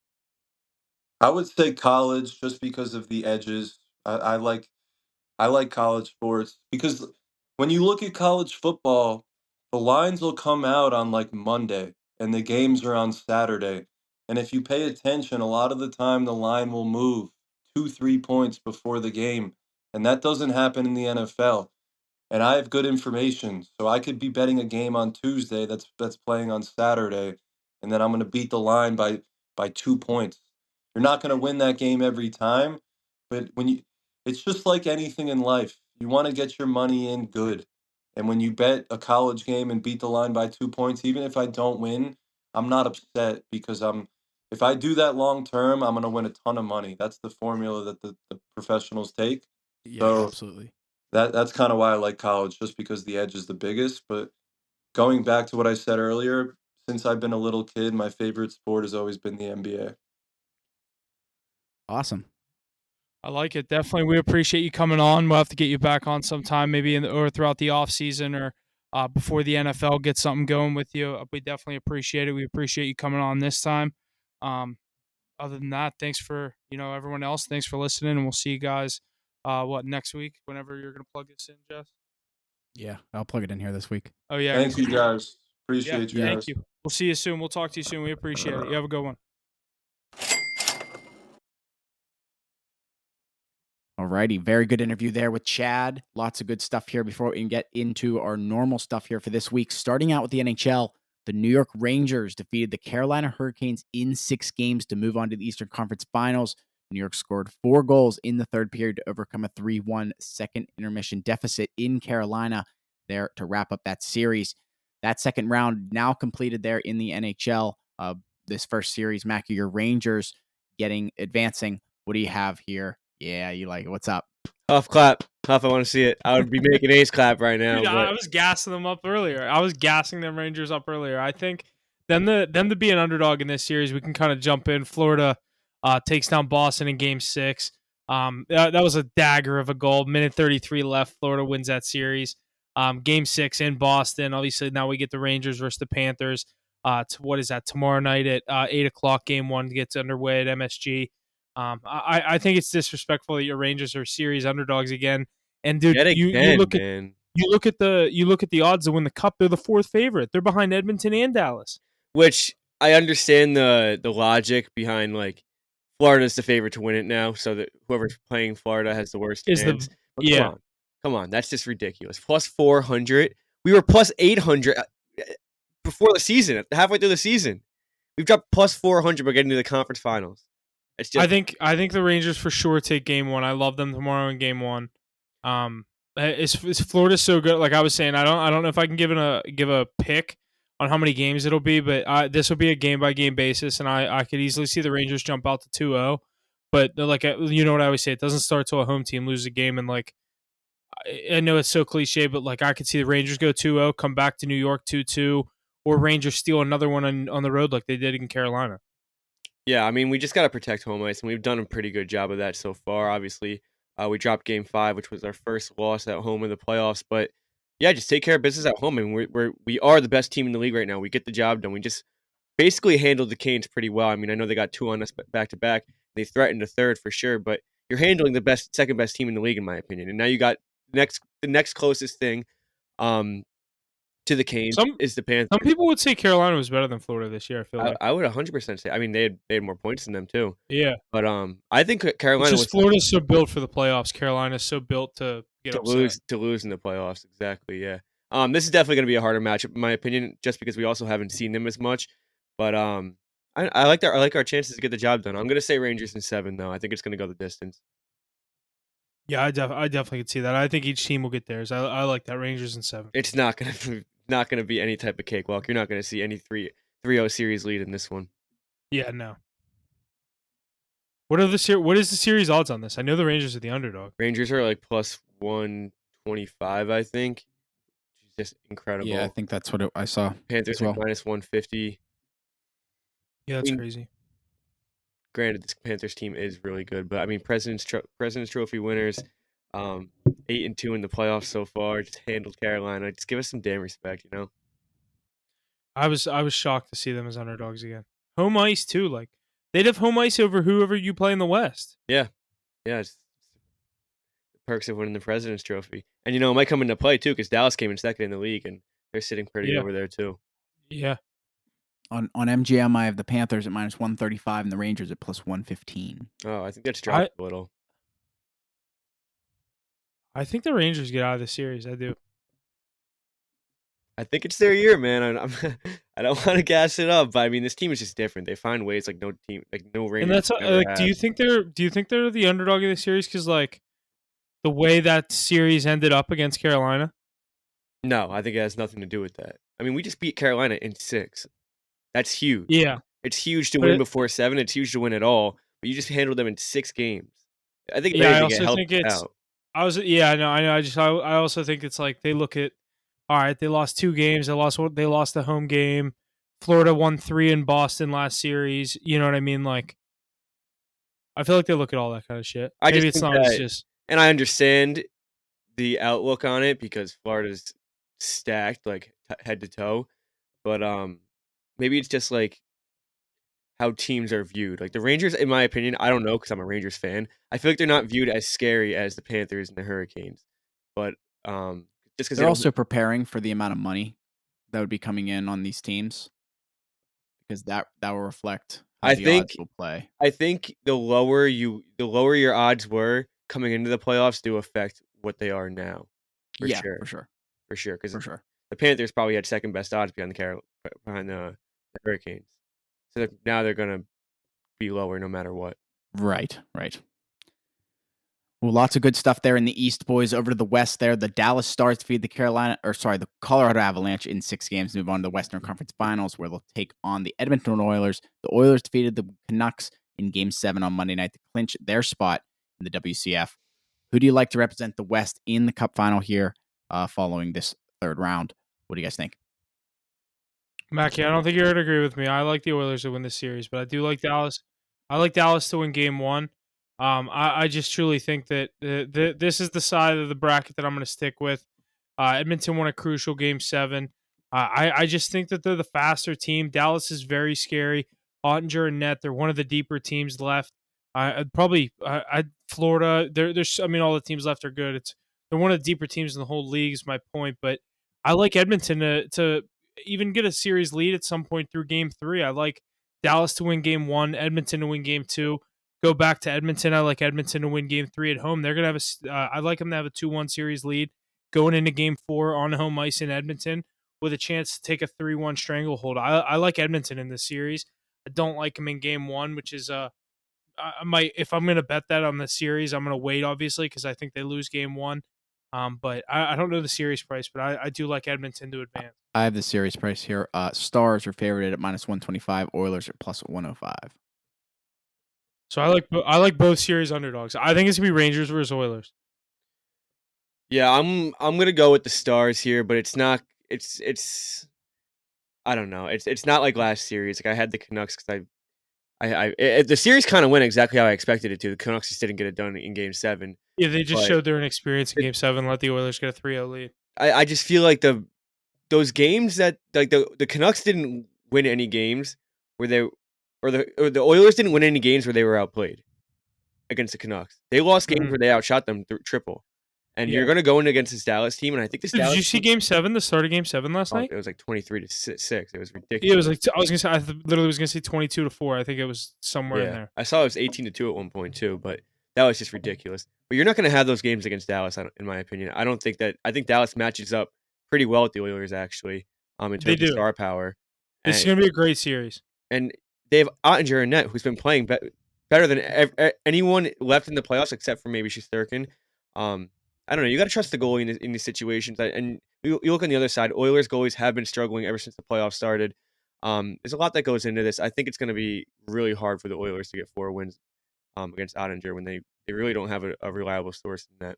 Speaker 4: I would say college just because of the edges. I like college sports because when you look at college football, the lines will come out on like Monday and the games are on Saturday. And if you pay attention, a lot of the time the line will move 2 3 points before the game. And that doesn't happen in the NFL. And I have good information, so I could be betting a game on Tuesday that's playing on Saturday, and then I'm going to beat the line by 2 points. You're not going to win that game every time, but it's just like anything in life. You want to get your money in good, and when you bet a college game and beat the line by 2 points, even if I don't win, I'm not upset because if I do that long term, I'm going to win a ton of money. That's the formula that the professionals take.
Speaker 1: Yeah,
Speaker 4: So
Speaker 1: absolutely.
Speaker 4: that's kind of why I like college, just because the edge is the biggest. But going back to what I said earlier, since I've been a little kid, my favorite sport has always been the NBA.
Speaker 1: Awesome.
Speaker 3: I like it. Definitely, we appreciate you coming on. We'll have to get you back on sometime, maybe or throughout the off season or before the NFL gets something going with you. We definitely appreciate it. We appreciate you coming on this time. Um, Other than that, thanks for everyone else. Thanks for listening, and we'll see you guys. Next week? Whenever you're gonna plug this in, Jess.
Speaker 1: Yeah, I'll plug it in here this week.
Speaker 3: Oh yeah,
Speaker 4: Thank you guys.
Speaker 3: yeah.
Speaker 4: Appreciate you
Speaker 1: Yeah.
Speaker 3: Thank
Speaker 4: guys.
Speaker 3: you. We'll see you soon. We'll talk to you soon. We appreciate it. You have a good one.
Speaker 1: Alrighty, very good interview there with Chad. Lots of good stuff here before we can get into our normal stuff here for this week. Starting out with the NHL, the New York Rangers defeated the Carolina Hurricanes in 6 games to move on to the Eastern Conference Finals. New York scored 4 goals in the third period to overcome a 3-1 second intermission deficit in Carolina there to wrap up that series. That second round now completed there in the NHL. This first series, Mackie, your Rangers advancing. What do you have here? Yeah, you like it. What's up?
Speaker 2: Huff clap. Huff, I want to see it. I would be making ace clap right now.
Speaker 3: Dude, I
Speaker 2: But
Speaker 3: was gassing them up earlier. I was gassing them Rangers up earlier. I think them to be an underdog in this series, we can kind of jump in. Florida takes down Boston in Game 6. That was a dagger of a goal. Minute 33 left. Florida wins that series. Game 6 in Boston. Obviously, now we get the Rangers versus the Panthers. What is that? Tomorrow night at 8 o'clock, Game 1 gets underway at MSG. I think it's disrespectful that your Rangers are series underdogs again. And dude,
Speaker 2: yet
Speaker 3: you
Speaker 2: again,
Speaker 3: look at
Speaker 2: man.
Speaker 3: you look at the odds to win the cup. They're the 4th favorite. They're behind Edmonton and Dallas.
Speaker 2: Which I understand the logic behind like Florida's the favorite to win it now, so that whoever's playing Florida has the worst chance. But come on, that's just ridiculous. Plus 400. We were plus 800 before the season, halfway through the season. We've dropped plus 400 by getting to the conference finals. It's just,
Speaker 3: I think the Rangers for sure take game one. I love them tomorrow in game one. Is Florida so good? Like I was saying, I don't know if I can give a pick on how many games it'll be, but this will be a game by game basis, and I could easily see the Rangers jump out to 2-0. But like you know what I always say, it doesn't start till a home team loses a game, and like I know it's so cliche, but like I could see the Rangers go 2-0, come back to New York 2-2, or Rangers steal another one on the road like they did in Carolina.
Speaker 2: yeah, I mean, we just got to protect home ice, and we've done a pretty good job of that so far. Obviously, we dropped Game 5, which was our first loss at home in the playoffs. But yeah, just take care of business at home. I mean, we are the best team in the league right now. We get the job done. We just basically handled the Canes pretty well. I mean, I know they got 2 on us back to back. They threatened a third for sure, but you're handling the second best team in the league, in my opinion. And now you got the next closest thing to the Canes is the Panthers.
Speaker 3: Some people would say Carolina was better than Florida this year. I feel like
Speaker 2: I would 100% say. I mean, they had more points than them too.
Speaker 3: Yeah,
Speaker 2: but I think Carolina was
Speaker 3: Florida's so built for the playoffs. Carolina's so built to get upset.
Speaker 2: lose in the playoffs. Exactly. Yeah. This is definitely going to be a harder matchup, in my opinion, just because we also haven't seen them as much. But I like our chances to get the job done. I'm going to say Rangers in 7, though. I think it's going to go the distance.
Speaker 3: Yeah, I definitely could see that. I think each team will get theirs. I like that Rangers in 7.
Speaker 2: It's not going to be any type of cakewalk. You're not going to see any 3-0 series lead in this one.
Speaker 3: Yeah, no. What is the series odds on this? I know the Rangers are the underdog.
Speaker 2: Rangers are like plus 125, I think. Just incredible.
Speaker 1: Yeah, I think that's what I saw.
Speaker 2: Panthers are minus 150.
Speaker 3: Yeah, that's crazy.
Speaker 2: Granted, this Panthers team is really good, but I mean, President's Trophy winners, 8-2 in the playoffs so far. Just handled Carolina. Just give us some damn respect, you know.
Speaker 3: I was shocked to see them as underdogs again. Home ice too. Like they'd have home ice over whoever you play in the West.
Speaker 2: Yeah. It's the perks of winning the President's Trophy, and you know it might come into play too because Dallas came in second in the league, and they're sitting pretty over there too.
Speaker 3: Yeah.
Speaker 1: On MGM, I have the Panthers at minus 135 and the Rangers at plus 115.
Speaker 2: Oh, I think that's dropped a little.
Speaker 3: I think the Rangers get out of the series. I do.
Speaker 2: I think it's their year, man. I don't want to gas it up, but I mean, this team is just different. They find ways like no Rangers.
Speaker 3: And that's like, do you think they're the underdog of the series? Because like the way that series ended up against Carolina.
Speaker 2: No, I think it has nothing to do with that. I mean, we just beat Carolina in 6. That's huge.
Speaker 3: Yeah.
Speaker 2: It's huge to win before 7. It's huge to win at all. But you just handled them in 6 games. I think
Speaker 3: I also think it's out. I also think it's like they look at, all right, they lost 2 games. They lost the home game. Florida won 3 in Boston last series. You know what I mean? Like, I feel like they look at all that kind of shit. Maybe it's not. It's just,
Speaker 2: and I understand the outlook on it because Florida's stacked like head to toe, but maybe it's just like how teams are viewed. Like the Rangers, in my opinion, I don't know because I'm a Rangers fan. I feel like they're not viewed as scary as the Panthers and the Hurricanes. But just because
Speaker 1: they're also preparing for the amount of money that would be coming in on these teams, because that will reflect how the odds will play.
Speaker 2: I think the lower your odds were coming into the playoffs do affect what they are now.
Speaker 1: For sure.
Speaker 2: Because the Panthers probably had second best odds behind the Hurricanes. So now they're going to be lower no matter what.
Speaker 1: Right. Well, lots of good stuff there in the East, boys. Over to the West there, the Dallas Stars defeated the Colorado Avalanche in 6 games to move on to the Western Conference Finals, where they'll take on the Edmonton Oilers. The Oilers defeated the Canucks in Game 7 on Monday night to clinch their spot in the WCF. Who do you like to represent the West in the Cup final here following this third round? What do you guys think?
Speaker 3: Mackie, I don't think you're going to agree with me. I like the Oilers to win this series, but I do like Dallas. I like Dallas to win Game 1. I just truly think that this is the side of the bracket that I'm going to stick with. Edmonton won a crucial Game 7. I just think that they're the faster team. Dallas is very scary. Ottinger and net, they're one of the deeper teams left. Florida, there's all the teams left are good. They're one of the deeper teams in the whole league is my point, but I like Edmonton to even get a series lead at some point through Game 3. I like Dallas to win Game 1, Edmonton to win Game 2. go back to Edmonton. I like Edmonton to win Game 3 at home. They're gonna have I like them to have a 2-1 series lead going into Game 4 on home ice in Edmonton with a chance to take a 3-1 stranglehold. I like Edmonton in this series. I don't like them in Game 1, which is I might, if I'm gonna bet that on the series, I'm gonna wait obviously because I think they lose Game 1. But I don't know the series price, but I do like Edmonton to advance.
Speaker 1: I have the series price here. Stars are favored at -125. Oilers are +105.
Speaker 3: So I like both series underdogs. I think it's gonna be Rangers versus Oilers.
Speaker 2: Yeah, I'm gonna go with the Stars here, but it's not. It's I don't know. It's not like last series. Like I had the Canucks because the series kind of went exactly how I expected it to. The Canucks just didn't get it done in Game 7.
Speaker 3: Yeah, they just
Speaker 2: But
Speaker 3: showed their inexperience in Game 7. Let the Oilers get a 3-0 lead.
Speaker 2: I just feel like those games that like the Canucks didn't win any games where they or the Oilers didn't win any games where they were outplayed against the Canucks. They lost games
Speaker 3: Mhm.
Speaker 2: where they outshot them triple. And
Speaker 3: Yeah.
Speaker 2: you're going to go in against this Dallas team, and I think this
Speaker 3: Did
Speaker 2: Dallas
Speaker 3: you see
Speaker 2: team,
Speaker 3: Game 7? The start of Game 7 last night?
Speaker 2: it was like 23-6. It was ridiculous.
Speaker 3: Yeah, it was like I was gonna say literally was gonna say 22-4. I think it was somewhere in there.
Speaker 2: I saw it was 18-2 at one point too, but that was just ridiculous. But you're not going to have those games against Dallas, in my opinion. I don't think that. I think Dallas matches up pretty well with the Oilers actually, in
Speaker 3: They
Speaker 2: terms of
Speaker 3: do.
Speaker 2: star power.
Speaker 3: This is gonna be a great series.
Speaker 2: And they have Ottinger and Net, who's been playing better than anyone left in the playoffs except for maybe Shesterkin. I don't know. You got to trust the goalie in these situations. And you look on the other side. Oilers goalies have been struggling ever since the playoffs started. There's a lot that goes into this. I think it's going to be really hard for the Oilers to get 4 wins against Ottinger when they really don't have a reliable source in that.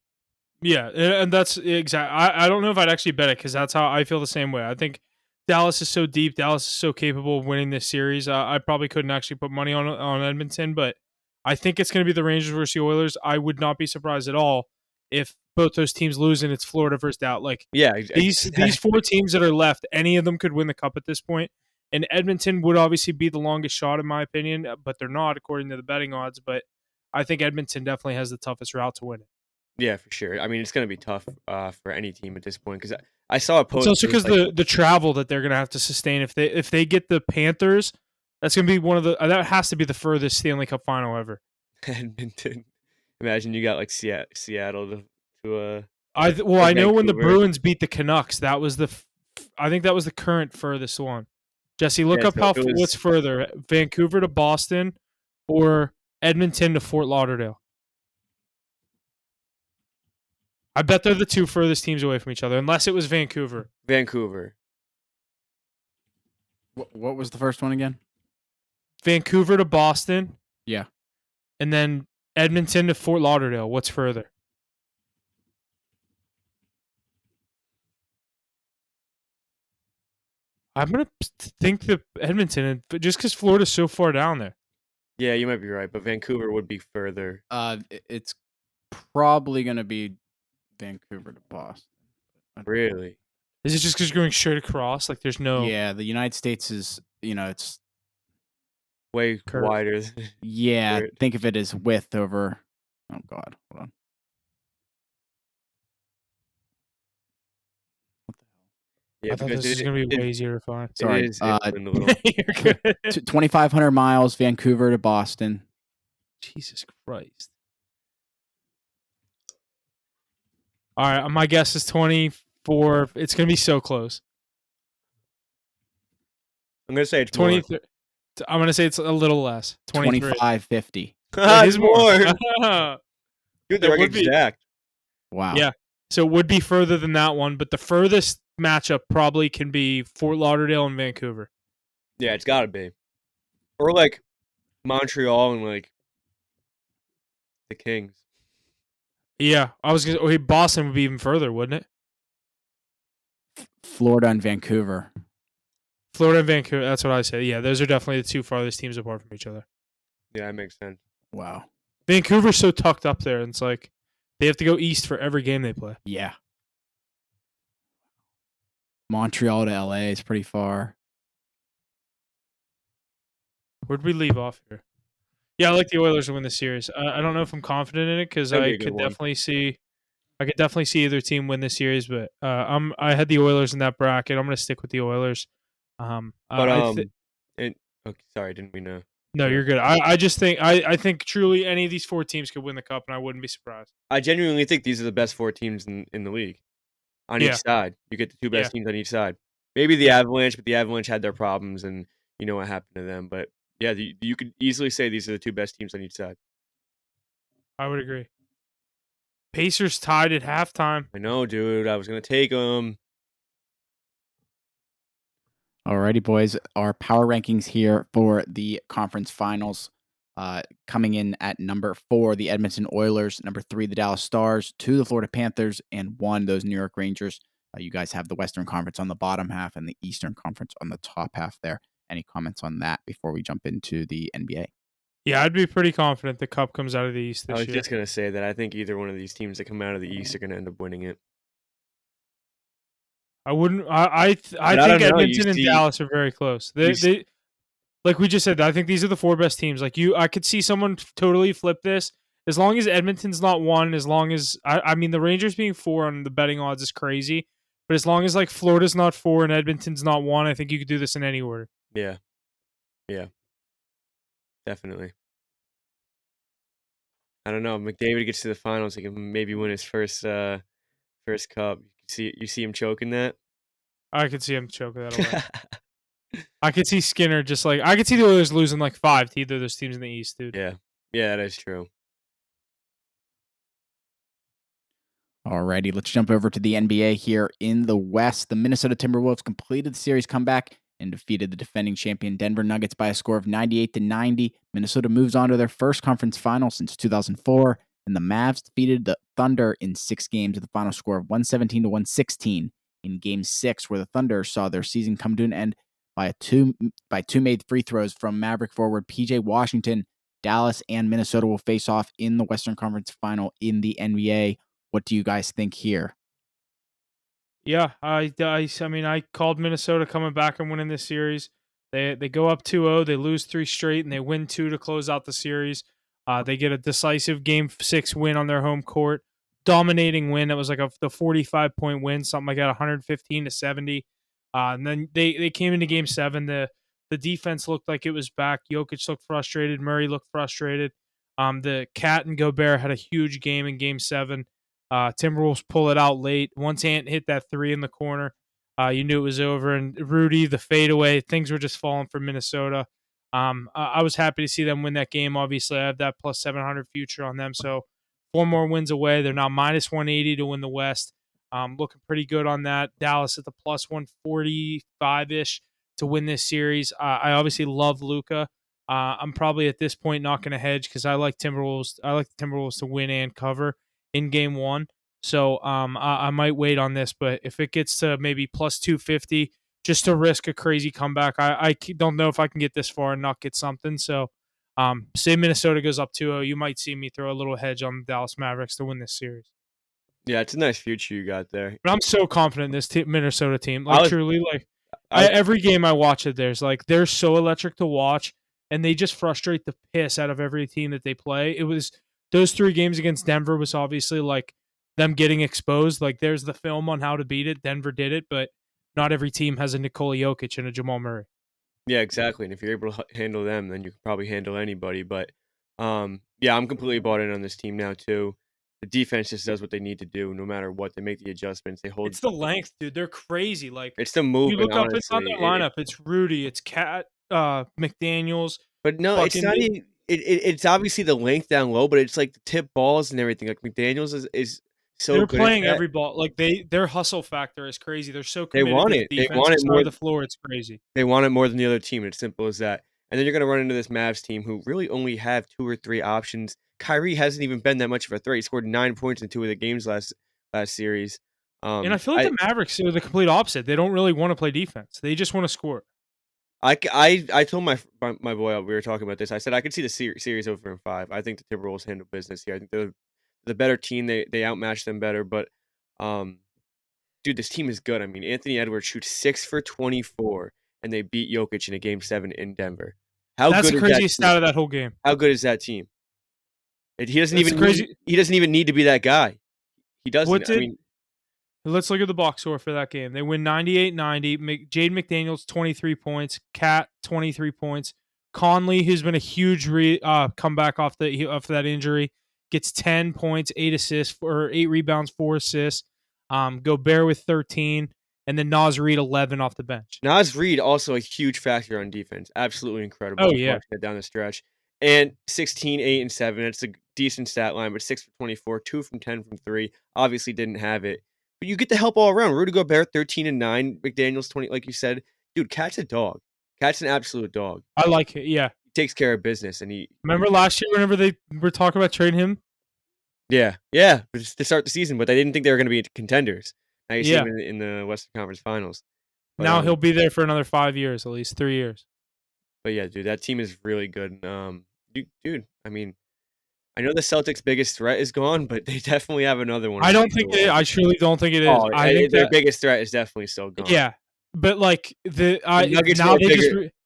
Speaker 3: Yeah, and that's exactly. I don't know if I'd actually bet it because that's how I feel the same way. I think Dallas is so deep. Dallas is so capable of winning this series. I probably couldn't actually put money on Edmonton, but I think it's going to be the Rangers versus the Oilers. I would not be surprised at all if both those teams lose and it's Florida versus Dallas. Like
Speaker 2: Yeah,
Speaker 3: these 4 teams that are left, any of them could win the cup at this point. And Edmonton would obviously be the longest shot in my opinion, but they're not according to the betting odds. But I think Edmonton definitely has the toughest route to win it.
Speaker 2: Yeah, for sure. I mean, it's going to be tough for any team at this point because I saw a post.
Speaker 3: It's also because
Speaker 2: like,
Speaker 3: the travel that they're going to have to sustain if they get the Panthers, that's going to be one of the that has to be the furthest Stanley Cup final ever.
Speaker 2: Edmonton. Imagine you got like Seattle to
Speaker 3: I know when the
Speaker 2: Vancouver.
Speaker 3: Bruins beat the Canucks, that was I think that was the current furthest one. Jesse, look up
Speaker 2: so
Speaker 3: what's further, Vancouver to Boston or Edmonton to Fort Lauderdale. I bet they're the 2 furthest teams away from each other, unless it was Vancouver.
Speaker 2: Vancouver.
Speaker 1: What was the first one again?
Speaker 3: Vancouver to Boston.
Speaker 1: Yeah.
Speaker 3: And then Edmonton to Fort Lauderdale. What's further? I'm going to think that Edmonton, just because Florida's so far down there.
Speaker 2: Yeah, you might be right, but Vancouver would be further.
Speaker 1: It's probably going to be Vancouver to Boston.
Speaker 2: Really?
Speaker 3: Is it just because you're going straight across? Like there's no...
Speaker 1: Yeah, the United States is, it's...
Speaker 2: Way
Speaker 3: Curve.
Speaker 2: wider.
Speaker 1: Yeah,
Speaker 2: Weird.
Speaker 1: think of it as width over... Oh, God. Hold on.
Speaker 2: Yeah,
Speaker 3: I thought
Speaker 2: because
Speaker 3: this was going to be way easier to find.
Speaker 1: Sorry.
Speaker 2: It is inland a little.
Speaker 3: You're good.
Speaker 1: 2,500 miles, Vancouver to Boston.
Speaker 3: Jesus Christ. All right, my guess is 24. It's going to be so close.
Speaker 2: I'm gonna say it's
Speaker 3: 20.
Speaker 2: more.
Speaker 3: I'm going to say it's a little less. 23.
Speaker 1: 2550.
Speaker 3: It is more.
Speaker 2: Dude, the
Speaker 3: It would
Speaker 2: record's
Speaker 3: be.
Speaker 2: jacked.
Speaker 1: Wow.
Speaker 3: Yeah. So it would be further than that one, but the furthest matchup probably can be Fort Lauderdale and Vancouver.
Speaker 2: Yeah, it's gotta be. Or like Montreal and like the Kings.
Speaker 3: Yeah, I was going to Boston would be even further, wouldn't it?
Speaker 1: Florida and Vancouver.
Speaker 3: Florida and Vancouver, that's what I said. Yeah, those are definitely the 2 farthest teams apart from each other.
Speaker 2: Yeah, that makes sense.
Speaker 1: Wow.
Speaker 3: Vancouver's so tucked up there, and it's like they have to go east for every game they play.
Speaker 1: Yeah. Montreal to LA is pretty far.
Speaker 3: Where'd we leave off here? Yeah, I like the Oilers to win the series. I don't know if I'm confident in it because
Speaker 2: That'd be
Speaker 3: I
Speaker 2: a good
Speaker 3: could
Speaker 2: one.
Speaker 3: definitely see either team win the series, but I had the Oilers in that bracket. I'm going to stick with the Oilers.
Speaker 2: But okay, sorry, didn't we know?
Speaker 3: No,
Speaker 2: So,
Speaker 3: you're good. I just think I think truly any of these 4 teams could win the cup, and I wouldn't be surprised.
Speaker 2: I genuinely think these are the best 4 teams in the league on each
Speaker 3: Yeah,
Speaker 2: side. You get the 2
Speaker 3: yeah,
Speaker 2: best teams on each side. Maybe the
Speaker 3: yeah.
Speaker 2: Avalanche, but the Avalanche had their problems, and you know what happened to them. But yeah, you could easily say these are the 2 best teams on each side.
Speaker 3: I would agree. Pacers tied at halftime.
Speaker 2: I know, dude. I was gonna take them.
Speaker 1: Alrighty, boys. Our power rankings here for the conference finals. Coming in at number 4, the Edmonton Oilers. Number 3, the Dallas Stars. 2, the Florida Panthers. And 1, those New York Rangers. You guys have the Western Conference on the bottom half and the Eastern Conference on the top half there. Any comments on that before we jump into the NBA?
Speaker 3: Yeah, I'd be pretty confident the cup comes out of the East
Speaker 2: I
Speaker 3: this
Speaker 2: was
Speaker 3: year.
Speaker 2: just gonna say that I think either one of these teams that come out of the East are gonna end up winning it.
Speaker 3: I wouldn't. I
Speaker 2: But I
Speaker 3: think
Speaker 2: don't know. You
Speaker 3: Edmonton and
Speaker 2: see,
Speaker 3: Dallas are very close.
Speaker 2: you
Speaker 3: They like we just said. I think these are the 4 best teams. Like I could see someone totally flip this. As long as Edmonton's not 1, as long as I mean the Rangers being 4 on the betting odds is crazy. But as long as like Florida's not 4 and Edmonton's not 1, I think you could do this in any order.
Speaker 2: yeah, yeah, definitely. I don't know. McDavid gets to the finals, he can maybe win his first cup. You see him choking that.
Speaker 3: I could see him choking that away. I could see Skinner just like I could see the Oilers losing like 5 to either of those teams in the East, dude.
Speaker 2: Yeah, yeah, that is true.
Speaker 1: Alrighty, let's jump over to the NBA here in the West. The Minnesota Timberwolves completed the series comeback and defeated the defending champion Denver Nuggets by a score of 98-90. Minnesota moves on to their first conference final since 2004, and the Mavs defeated the Thunder in 6 games with a final score of 117-116 in Game 6, where the Thunder saw their season come to an end by two made free throws from Maverick forward PJ Washington. Dallas and Minnesota will face off in the Western Conference Final in the NBA. What do you guys think here?
Speaker 3: Yeah, I mean, I called Minnesota coming back and winning this series. They go up 2-0, they lose 3 straight, and they win 2 to close out the series. They get a decisive Game 6 win on their home court, dominating win. It was like the 45-point win, something like that, 115-70. And then they came into Game 7. The defense looked like it was back. Jokic looked frustrated. Murray looked frustrated. The Cat and Gobert had a huge game in Game 7. Timberwolves pull it out late. Once Ant hit that 3 in the corner, you knew it was over. And Rudy, the fadeaway, things were just falling for Minnesota. I was happy to see them win that game. Obviously, I have that plus 700 future on them. So 4 more wins away. They're now minus 180 to win the West. Looking pretty good on that. Dallas at the plus 145-ish to win this series. I obviously love Luka. I'm probably at this point not going to hedge because I like Timberwolves. I like the Timberwolves to win and cover in Game 1. So I might wait on this, but if it gets to maybe plus 250, just to risk a crazy comeback, I don't know if I can get this far and not get something. So say Minnesota goes up 2-0, you might see me throw a little hedge on the Dallas Mavericks to win this series.
Speaker 2: Yeah, it's a nice future you got there.
Speaker 3: But I'm so confident in this Minnesota team.
Speaker 2: I was-
Speaker 3: Truly, every game I watch it, they're so electric to watch, and they just frustrate the piss out of every team that they play. It was those 3 games against Denver was obviously like them getting exposed. Like there's the film on how to beat it. Denver did it, but not every team has a Nikola Jokic and a Jamal Murray.
Speaker 2: Yeah, exactly. And if you're able to handle them, then you can probably handle anybody. But yeah, I'm completely bought in on this team now too. The defense just does what they need to do, no matter what. They make the adjustments. They hold.
Speaker 3: It's the length, dude. They're crazy. Like
Speaker 2: It's the
Speaker 3: you
Speaker 2: movement.
Speaker 3: look up, it's on
Speaker 2: Honestly,
Speaker 3: their lineup. It's Rudy. It's Cat, McDaniels.
Speaker 2: but no, it's
Speaker 3: fucking
Speaker 2: not even. It's obviously the length down low, but it's like the tip balls and everything. Like McDaniels is so
Speaker 3: They're
Speaker 2: good at
Speaker 3: playing
Speaker 2: that.
Speaker 3: every ball. Like their hustle factor is crazy. They're so
Speaker 2: They
Speaker 3: committed
Speaker 2: want
Speaker 3: to
Speaker 2: it.
Speaker 3: the
Speaker 2: They
Speaker 3: defensive
Speaker 2: want it
Speaker 3: side
Speaker 2: more.
Speaker 3: of the floor. It's crazy.
Speaker 2: They want it more than the other team. It's simple as that. And then you're going to run into this Mavs team who really only have 2 or 3 options. Kyrie hasn't even been that much of a threat. He scored 9 points in 2 of the games last series.
Speaker 3: And I feel like the Mavericks are the complete opposite. They don't really want to play defense. They just want to score.
Speaker 2: I told my boy, we were talking about this. I said I could see the series over in 5. I think the Timberwolves handle business here. I think they're the better team. They outmatch them better. But, dude, this team is good. I mean, Anthony Edwards shoots 6 for 24, and they beat Jokic in a Game 7 in Denver.
Speaker 3: That's the craziest stat of that whole game.
Speaker 2: How good is that team? He doesn't
Speaker 3: That's
Speaker 2: even
Speaker 3: crazy.
Speaker 2: he doesn't even need to be that guy. He doesn't.
Speaker 3: What
Speaker 2: I
Speaker 3: did-
Speaker 2: mean,
Speaker 3: Let's look at the box score for that game. They win 98-90. Jade McDaniels, 23 points. Cat, 23 points. Conley, who's been a huge comeback off that injury, gets 10 points, 8 assists, or 8 rebounds, 4 assists. Gobert with 13, and then Naz Reid 11 off the bench.
Speaker 2: Naz Reid also a huge factor on defense. Absolutely incredible.
Speaker 3: Oh, yeah.
Speaker 2: Watching it down the stretch. And 16, 8, and 7. It's a decent stat line, but 6 for 24, 2 from 10 from 3. Obviously didn't have it. But you get the help all around. Rudy Gobert, 13 and 9. McDaniels, 20, like you said. Dude, Cat's a dog. Cat's an absolute dog.
Speaker 3: I like it, yeah.
Speaker 2: He takes care of business. And he
Speaker 3: Remember last year whenever they were talking about trading him?
Speaker 2: Yeah, to start the season, but they didn't think they were going to be contenders. Now you see him in the Western Conference Finals. But,
Speaker 3: now he'll be there for another 5 years, at least 3 years.
Speaker 2: But yeah, dude, that team is really good. Dude, I mean, I know the Celtics' biggest threat is gone, but they definitely have another one.
Speaker 3: I truly don't think it is.
Speaker 2: Oh,
Speaker 3: I think
Speaker 2: their biggest threat is definitely still gone.
Speaker 3: Yeah, but like the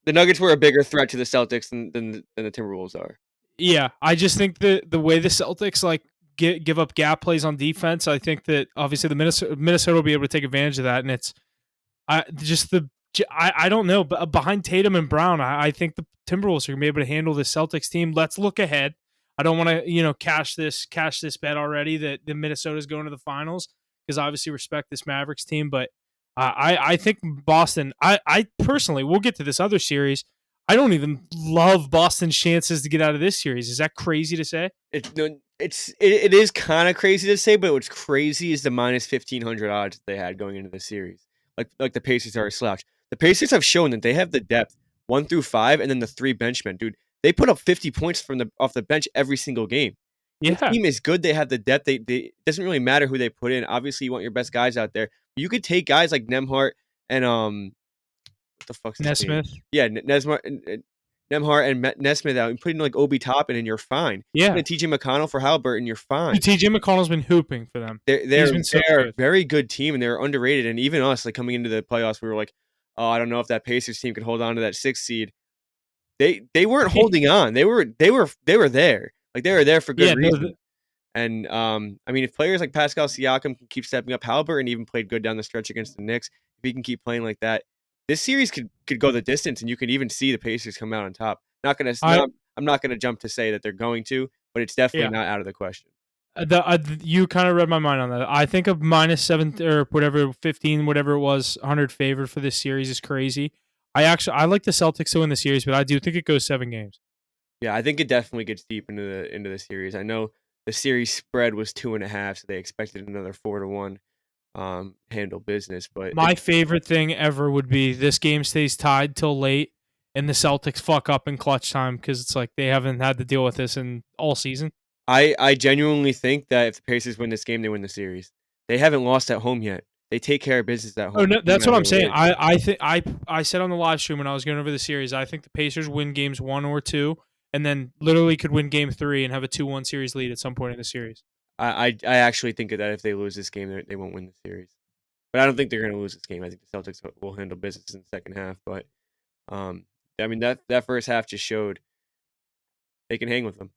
Speaker 2: Nuggets were a bigger threat to the Celtics than the Timberwolves are.
Speaker 3: Yeah, I just think the way the Celtics like give up gap plays on defense, I think that obviously the Minnesota will be able to take advantage of that, and it's I don't know, but behind Tatum and Brown, I think the Timberwolves are gonna be able to handle the Celtics team. Let's look ahead. I don't want to cash this bet already that the Minnesota's going to the finals, because obviously respect this Mavericks team, but I think Boston. I personally, we'll get to this other series. I don't even love Boston's chances to get out of this series. Is that crazy to say?
Speaker 2: It is kind of crazy to say, but what's crazy is the minus 1,500 odds that they had going into the series. Like the Pacers are a slouch. The Pacers have shown that they have the depth 1 through 5, and then the 3 benchmen. Dude, they put up 50 points off the bench every single game.
Speaker 3: Yeah,
Speaker 2: the team is good. They have the depth. It doesn't really matter who they put in. Obviously, you want your best guys out there. You could take guys like Nembhard and what the fuck's his name?
Speaker 3: Nesmith.
Speaker 2: Yeah, Nembhard and Nesmith out and putting like Obi Toppin, and you're fine.
Speaker 3: Yeah,
Speaker 2: TJ McConnell for Halliburton, you're fine.
Speaker 3: TJ McConnell's been hooping for them.
Speaker 2: They're a very good team, and they're underrated. And even us, like coming into the playoffs, we were like, oh, I don't know if that Pacers team could hold on to that 6th seed. They weren't holding on. They were there. Like they were there for good reason. And I mean, if players like Pascal Siakam can keep stepping up, Halliburton even played good down the stretch against the Knicks. If he can keep playing like that, this series could go the distance, and you could even see the Pacers come out on top. I'm not gonna jump to say that they're going to, but it's definitely not out of the question.
Speaker 3: You kind of read my mind on that. I think a minus 7 or whatever 15, whatever it was, 100 favorite for this series is crazy. I like the Celtics to win the series, but I do think it goes 7 games.
Speaker 2: Yeah, I think it definitely gets deep into the series. I know the series spread was 2.5, so they expected another 4-1 handle business. But
Speaker 3: my favorite thing ever would be this game stays tied till late, and the Celtics fuck up in clutch time, because it's like they haven't had to deal with this in all season.
Speaker 2: I genuinely think that if the Pacers win this game, they win the series. They haven't lost at home yet. They take care of business at home.
Speaker 3: Oh, no, that's what I'm saying. I think I said on the live stream when I was going over the series, I think the Pacers win games 1 or 2, and then literally could win game 3 and have a 2-1 series lead at some point in the series.
Speaker 2: I actually think that if they lose this game, they won't win the series. But I don't think they're going to lose this game. I think the Celtics will handle business in the second half. But I mean that first half just showed they can hang with them.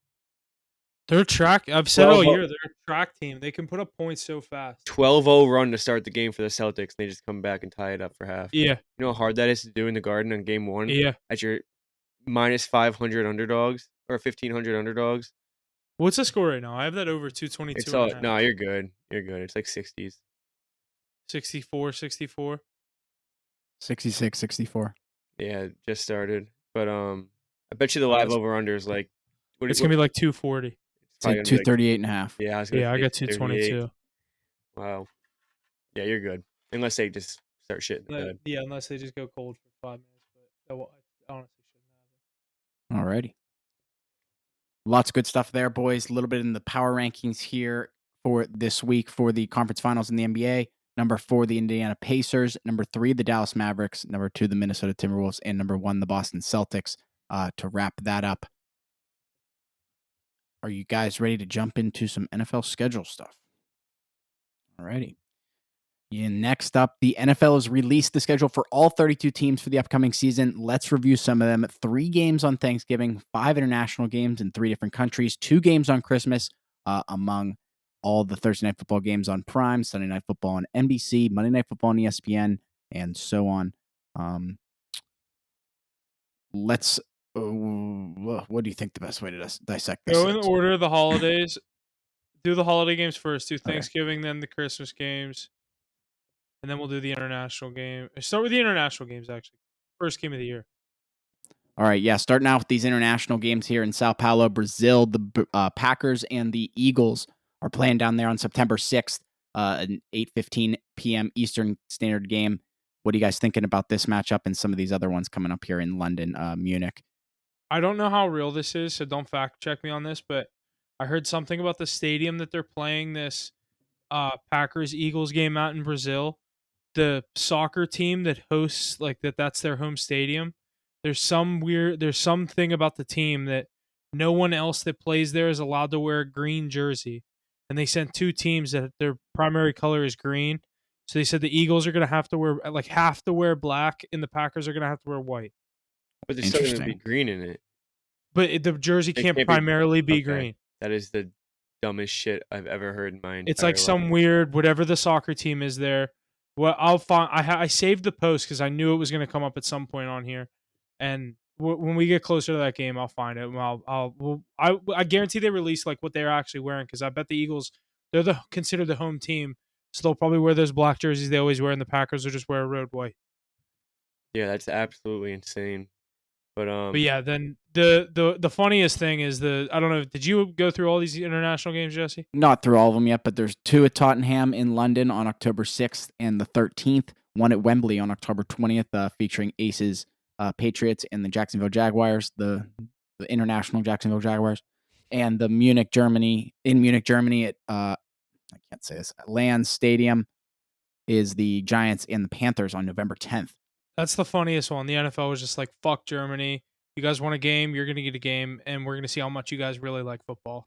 Speaker 3: They're track. I've said all year they're a track team. They can put up points so fast.
Speaker 2: 12-0 run to start the game for the Celtics. And they just come back and tie it up for half.
Speaker 3: Yeah.
Speaker 2: You know how hard that is to do in the Garden on game 1?
Speaker 3: Yeah.
Speaker 2: At your minus 500 underdogs or 1,500 underdogs.
Speaker 3: What's the score right now? I have that over 222.
Speaker 2: No, you're good. You're good. It's like 60s.
Speaker 3: 64, 64.
Speaker 1: 66, 64.
Speaker 2: Yeah, just started. But I bet you the live over-under is like...
Speaker 3: It's going to be like 240.
Speaker 1: It's like 238 and a half.
Speaker 2: Yeah,
Speaker 3: I got 222.
Speaker 2: Wow. Yeah, you're good. Unless they just start shitting the bed.
Speaker 3: Yeah, unless they just go cold for 5 minutes. But I honestly shouldn't have it.
Speaker 1: Alrighty. Lots of good stuff there, boys. A little bit in the power rankings here for this week for the conference finals in the NBA. Number 4, the Indiana Pacers. Number 3, the Dallas Mavericks. Number 2, the Minnesota Timberwolves. And number 1, the Boston Celtics. To wrap that up, are you guys ready to jump into some NFL schedule stuff? Alrighty. Yeah, next up, the NFL has released the schedule for all 32 teams for the upcoming season. Let's review some of them. 3 games on Thanksgiving, 5 international games in 3 different countries, 2 games on Christmas, among all the Thursday Night Football games on Prime, Sunday Night Football on NBC, Monday Night Football on ESPN, and so on. Let's What do you think the best way to dissect this
Speaker 3: Go in
Speaker 1: is?
Speaker 3: order of the holidays. Do the holiday games first. Do
Speaker 1: Okay.
Speaker 3: Thanksgiving, then the Christmas games, and then we'll do the international game. Start with the international games, actually. First game of the year.
Speaker 1: All right, yeah. Starting out with these international games here in Sao Paulo, Brazil, the Packers and the Eagles are playing down there on September 6th, an 8:15 p.m. Eastern Standard game. What are you guys thinking about this matchup and some of these other ones coming up here in London, Munich?
Speaker 3: I don't know how real this is, so don't fact check me on this, but I heard something about the stadium that they're playing this Packers Eagles game out in Brazil. The soccer team that hosts that's their home stadium. There's something about the team that no one else that plays there is allowed to wear a green jersey. And they sent two teams that their primary color is green. So they said the Eagles are going to have to wear black and the Packers are going to have to wear white.
Speaker 2: But there's still gonna be
Speaker 1: Interesting.
Speaker 2: green in it.
Speaker 3: But the jersey
Speaker 2: It
Speaker 3: can't
Speaker 2: can't be
Speaker 3: primarily be
Speaker 2: okay.
Speaker 3: green.
Speaker 2: That is the dumbest shit I've ever heard in my entire
Speaker 3: It's like
Speaker 2: life.
Speaker 3: some weird whatever the soccer team is there. Well, I'll find. I saved the post because I knew it was going to come up at some point on here, and when we get closer to that game, I'll find it. I guarantee they release like what they're actually wearing because I bet the Eagles they're considered the home team, so they'll probably wear those black jerseys they always wear, and the Packers will just wear a road white.
Speaker 2: Yeah, that's absolutely insane. But
Speaker 3: But yeah, then the funniest thing is I don't know. Did you go through all these international games, Jesse?
Speaker 1: Not through all of them yet, but there's two at Tottenham in London on October 6th and the 13th. One at Wembley on October 20th, featuring Aces, Patriots, and the Jacksonville Jaguars, the international Jacksonville Jaguars, and the Munich, Germany at I can't say this, Lands Stadium is the Giants and the Panthers on November 10th.
Speaker 3: That's the funniest one. The NFL was just like, fuck Germany. You guys want a game? You're going to get a game, and we're going to see how much you guys really like football.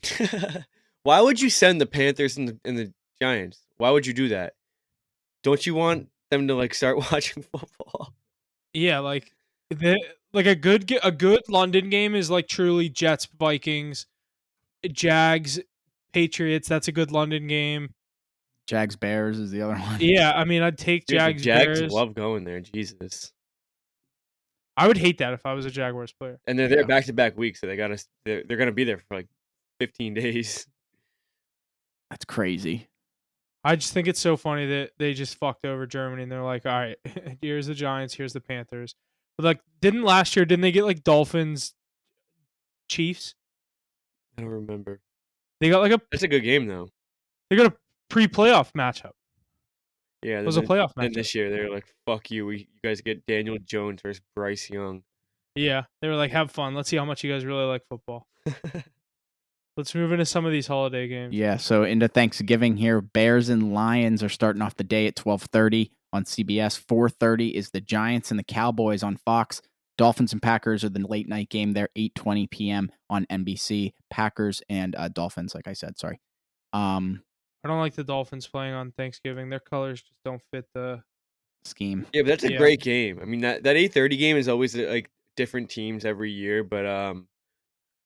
Speaker 2: why would you send the Panthers and the Giants? Why would you do that? Don't you want them to like start watching football?
Speaker 3: Yeah, like a good London game is like truly Jets, Vikings, Jags, Patriots. That's a good London game.
Speaker 1: Jags Bears is the other one.
Speaker 3: Yeah, I mean, I'd take
Speaker 2: Dude,
Speaker 3: Jags,
Speaker 2: the Jags
Speaker 3: Bears.
Speaker 2: love going there. Jesus.
Speaker 3: I would hate that if I was a Jaguars player.
Speaker 2: And they're there back-to-back weeks, so they're gonna be there for like 15 days.
Speaker 1: That's crazy.
Speaker 3: I just think it's so funny that they just fucked over Germany and they're like, all right, here's the Giants, here's the Panthers. But like, didn't they get like Dolphins, Chiefs?
Speaker 2: I don't remember.
Speaker 3: They got like
Speaker 2: That's a good game though.
Speaker 3: they got a pre-playoff matchup.
Speaker 2: Yeah,
Speaker 3: It was a playoff
Speaker 2: then
Speaker 3: matchup.
Speaker 2: this year they're like, "Fuck you, you guys get Daniel Jones versus Bryce Young."
Speaker 3: Yeah, they were like, have fun. Let's see how much you guys really like football. Let's move into some of these holiday games.
Speaker 1: Yeah, so into Thanksgiving here, Bears and Lions are starting off the day at 12:30 on CBS. 4:30 is the Giants and the Cowboys on Fox. Dolphins and Packers are the late night game there, 8:20 p.m. on NBC. Packers and Dolphins, like I said, sorry.
Speaker 3: I don't like the Dolphins playing on Thanksgiving. Their colors just don't fit the
Speaker 1: scheme.
Speaker 2: Yeah, but that's a
Speaker 3: Yeah.
Speaker 2: great game. I mean that 8:30 game is always like different teams every year, but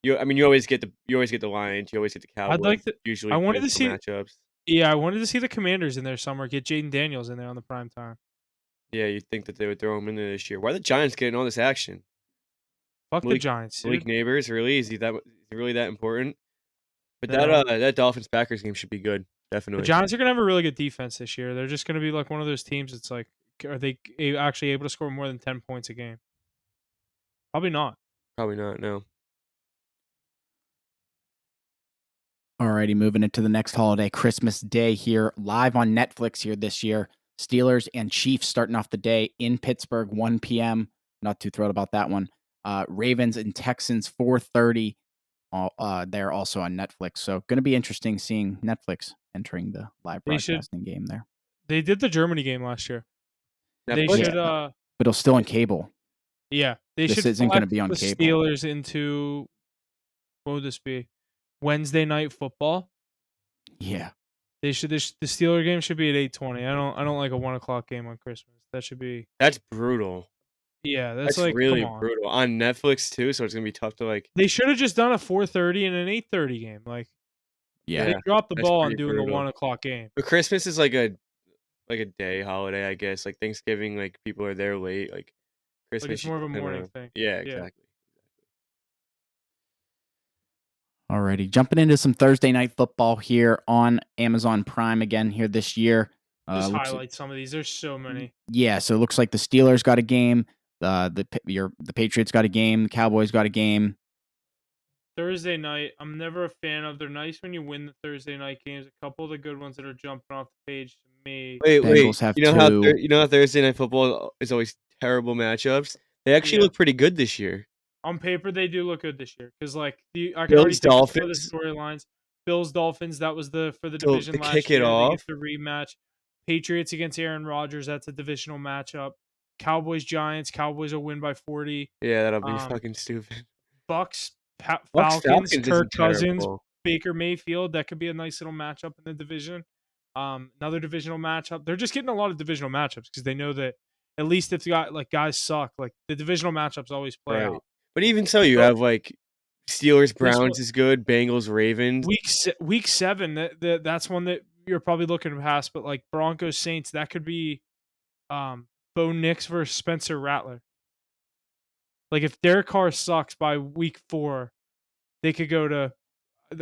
Speaker 2: you always get the Lions, you always get the Cowboys.
Speaker 3: I'd like to.
Speaker 2: Usually
Speaker 3: I wanted to see.
Speaker 2: matchups.
Speaker 3: Yeah, I wanted to see the Commanders in there somewhere. Get Jaden Daniels in there on the prime time.
Speaker 2: Yeah, you'd think that they would throw him in there this year. Why are the Giants getting all this action?
Speaker 3: Fuck the Giants, dude.
Speaker 2: Malik Neighbors, really? Is he really that important? But
Speaker 3: No.
Speaker 2: that Dolphins Packers game should be good,
Speaker 3: The
Speaker 2: definitely.
Speaker 3: Giants are gonna have a really good defense this year. They're just gonna be like one of those teams. It's like, are they actually able to score more than 10 points a game? Probably not.
Speaker 2: Probably not. No.
Speaker 1: Alrighty, moving into the next holiday, Christmas Day here, live on Netflix here this year. Steelers and Chiefs starting off the day in Pittsburgh, 1 p.m. Not too thrilled about that one. Ravens and Texans, 4:30. They're also on Netflix. So going to be interesting seeing Netflix entering the live broadcasting game there.
Speaker 3: They did the Germany game last year. They
Speaker 2: Netflix?
Speaker 3: should.
Speaker 1: But it'll still on cable.
Speaker 3: Yeah, they
Speaker 1: This
Speaker 3: should.
Speaker 1: isn't gonna
Speaker 3: flex
Speaker 1: be on
Speaker 3: the
Speaker 1: cable.
Speaker 3: Steelers into what would this be? Wednesday night football.
Speaker 1: Yeah.
Speaker 3: They should. The Steeler game should be at 8:20. I don't like a 1:00 game on Christmas. That should be.
Speaker 2: That's brutal.
Speaker 3: Yeah, that's like
Speaker 2: really
Speaker 3: come on.
Speaker 2: brutal on Netflix too. So it's gonna be tough to like.
Speaker 3: They should have just done a 4:30 and an 8:30 game. Like
Speaker 1: Yeah.
Speaker 3: they dropped the
Speaker 2: that's
Speaker 3: ball on
Speaker 2: pretty
Speaker 3: doing
Speaker 2: brutal.
Speaker 3: a 1:00 game.
Speaker 2: But Christmas is like a day holiday, I guess. Like Thanksgiving, like people are there late. Like Christmas,
Speaker 3: Like it's more of a
Speaker 2: you kinda-
Speaker 3: morning thing.
Speaker 2: Yeah, exactly.
Speaker 1: Alrighty, jumping into some Thursday night football here on Amazon Prime again here this year.
Speaker 3: Just
Speaker 1: Looks-
Speaker 3: highlight some of these. There's so many.
Speaker 1: Yeah, so it looks like the Steelers got a game. The Patriots got a game. The Cowboys got a game.
Speaker 3: Thursday night, I'm never a fan of. They're nice when you win the Thursday night games. A couple of the good ones that are jumping off the page to me.
Speaker 2: Wait.
Speaker 1: Bengals have
Speaker 2: You know how
Speaker 1: two.
Speaker 2: you know how Thursday night football is always terrible matchups? They actually
Speaker 3: Yeah.
Speaker 2: look pretty good this year.
Speaker 3: On paper, they do look good this year because, like, I can
Speaker 2: Bills,
Speaker 3: already think of some of the
Speaker 2: Dolphins.
Speaker 3: storylines. Bills, Dolphins, that was for the
Speaker 2: To
Speaker 3: division last
Speaker 2: kick it
Speaker 3: year. They
Speaker 2: off.
Speaker 3: get the rematch. Patriots against Aaron Rodgers, that's a divisional matchup. Cowboys, Giants, Cowboys will win by 40.
Speaker 2: Yeah, that'll be fucking stupid.
Speaker 3: Bucks,
Speaker 2: Bucks,
Speaker 3: Falcons,
Speaker 2: Falcons
Speaker 3: Kirk
Speaker 2: isn't
Speaker 3: Cousins,
Speaker 2: terrible.
Speaker 3: Baker Mayfield. That could be a nice little matchup in the division. Another divisional matchup. They're just getting a lot of divisional matchups because they know that at least if guys suck, like the divisional matchups always play
Speaker 2: Right.
Speaker 3: out.
Speaker 2: But even so, you
Speaker 3: So-
Speaker 2: have like Steelers,
Speaker 3: This one-
Speaker 2: Browns is good, Bengals, Ravens.
Speaker 3: Week 7, that's one that you're probably looking past. But like Broncos, Saints, that could be Bo Nix versus Spencer Rattler. Like if Derek Carr sucks by week 4, they could go to.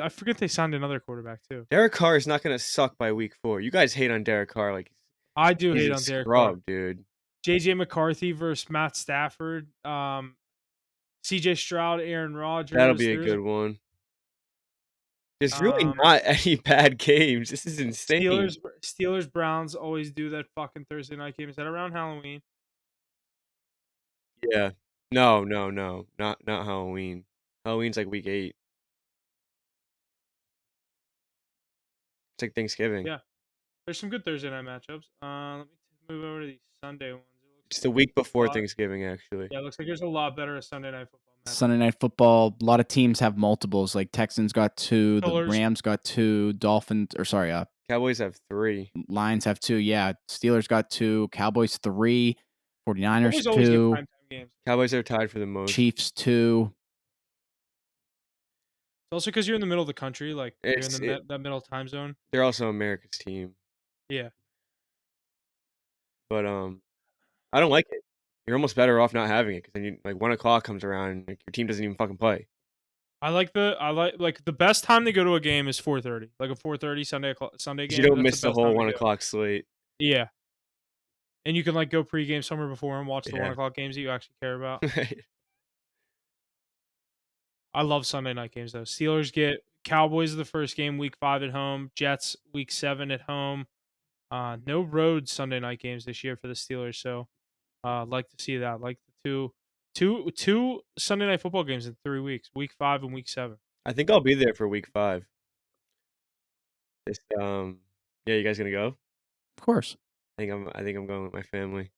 Speaker 3: I forget they signed another quarterback too.
Speaker 2: Derek Carr is not going to suck by week 4. You guys hate on Derek Carr like
Speaker 3: I do
Speaker 2: he's
Speaker 3: hate
Speaker 2: a
Speaker 3: on Derek Carr.
Speaker 2: scrub, dude.
Speaker 3: JJ McCarthy versus Matt Stafford. CJ Stroud, Aaron Rodgers.
Speaker 2: That'll be a good one. There's really not any bad games. This is insane.
Speaker 3: Steelers, Browns always do that fucking Thursday night game. Is that around Halloween?
Speaker 2: Yeah. No. Not Halloween. Halloween's like week 8. It's like Thanksgiving.
Speaker 3: Yeah. There's some good Thursday night matchups. Let me move over to these Sunday ones.
Speaker 2: It's the week before Thanksgiving, actually.
Speaker 3: Yeah, it looks like there's a lot better Sunday night football matchups.
Speaker 1: Sunday night football. A lot of teams have multiples. Like Texans got 2, the
Speaker 3: Steelers.
Speaker 1: Rams got 2,
Speaker 2: Cowboys have 3.
Speaker 1: Lions have 2. Yeah, Steelers got 2, Cowboys 3, 49ers
Speaker 3: Cowboys always get
Speaker 1: 2,
Speaker 3: primetime games.
Speaker 2: Cowboys are tied for the most.
Speaker 1: Chiefs 2.
Speaker 3: It's also because you're in the middle of the country, like you're
Speaker 2: It's-
Speaker 3: in that middle time zone.
Speaker 2: They're also America's team.
Speaker 3: Yeah.
Speaker 2: But I don't like it. You're almost better off not having it because then you, like 1 o'clock comes around and like, your team doesn't even fucking play.
Speaker 3: I like the best time to go to a game is 4:30, like a 4:30 Sunday game.
Speaker 2: You don't
Speaker 3: that's
Speaker 2: miss the
Speaker 3: best
Speaker 2: whole
Speaker 3: time to
Speaker 2: 1
Speaker 3: go.
Speaker 2: o'clock slate.
Speaker 3: Yeah, and you can like go pregame somewhere before and watch the 1
Speaker 2: Yeah.
Speaker 3: o'clock games that you actually care about.
Speaker 2: Right.
Speaker 3: I love Sunday night games though. Steelers get Cowboys the first game, week 5 at home. Jets week 7 at home. No road Sunday night games this year for the Steelers, so like to see that. Like the two Sunday night football games in 3 weeks, week 5 and week 7.
Speaker 2: I think I'll be there for week 5. This yeah, you guys gonna go?
Speaker 1: Of course.
Speaker 2: I think I'm going with my family.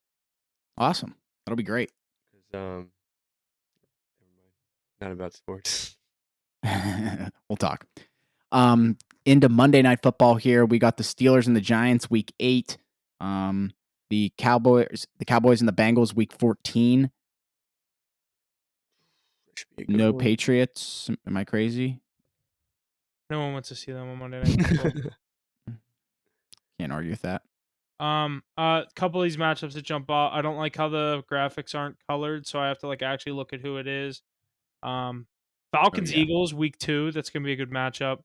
Speaker 1: Awesome. That'll be great.
Speaker 2: 'Cause, never mind. Not about sports.
Speaker 1: We'll talk. Into Monday night football here. We got the Steelers and the Giants week 8. The Cowboys and the Bengals week 14.
Speaker 2: Should be a good
Speaker 1: No
Speaker 2: one.
Speaker 1: Patriots. Am I crazy?
Speaker 3: No one wants to see them on Monday night football.
Speaker 1: Can't argue with that.
Speaker 3: A couple of these matchups that jump out. I don't like how the graphics aren't colored, so I have to like actually look at who it is. Falcons
Speaker 1: yeah.
Speaker 3: Eagles week 2. That's gonna be a good matchup.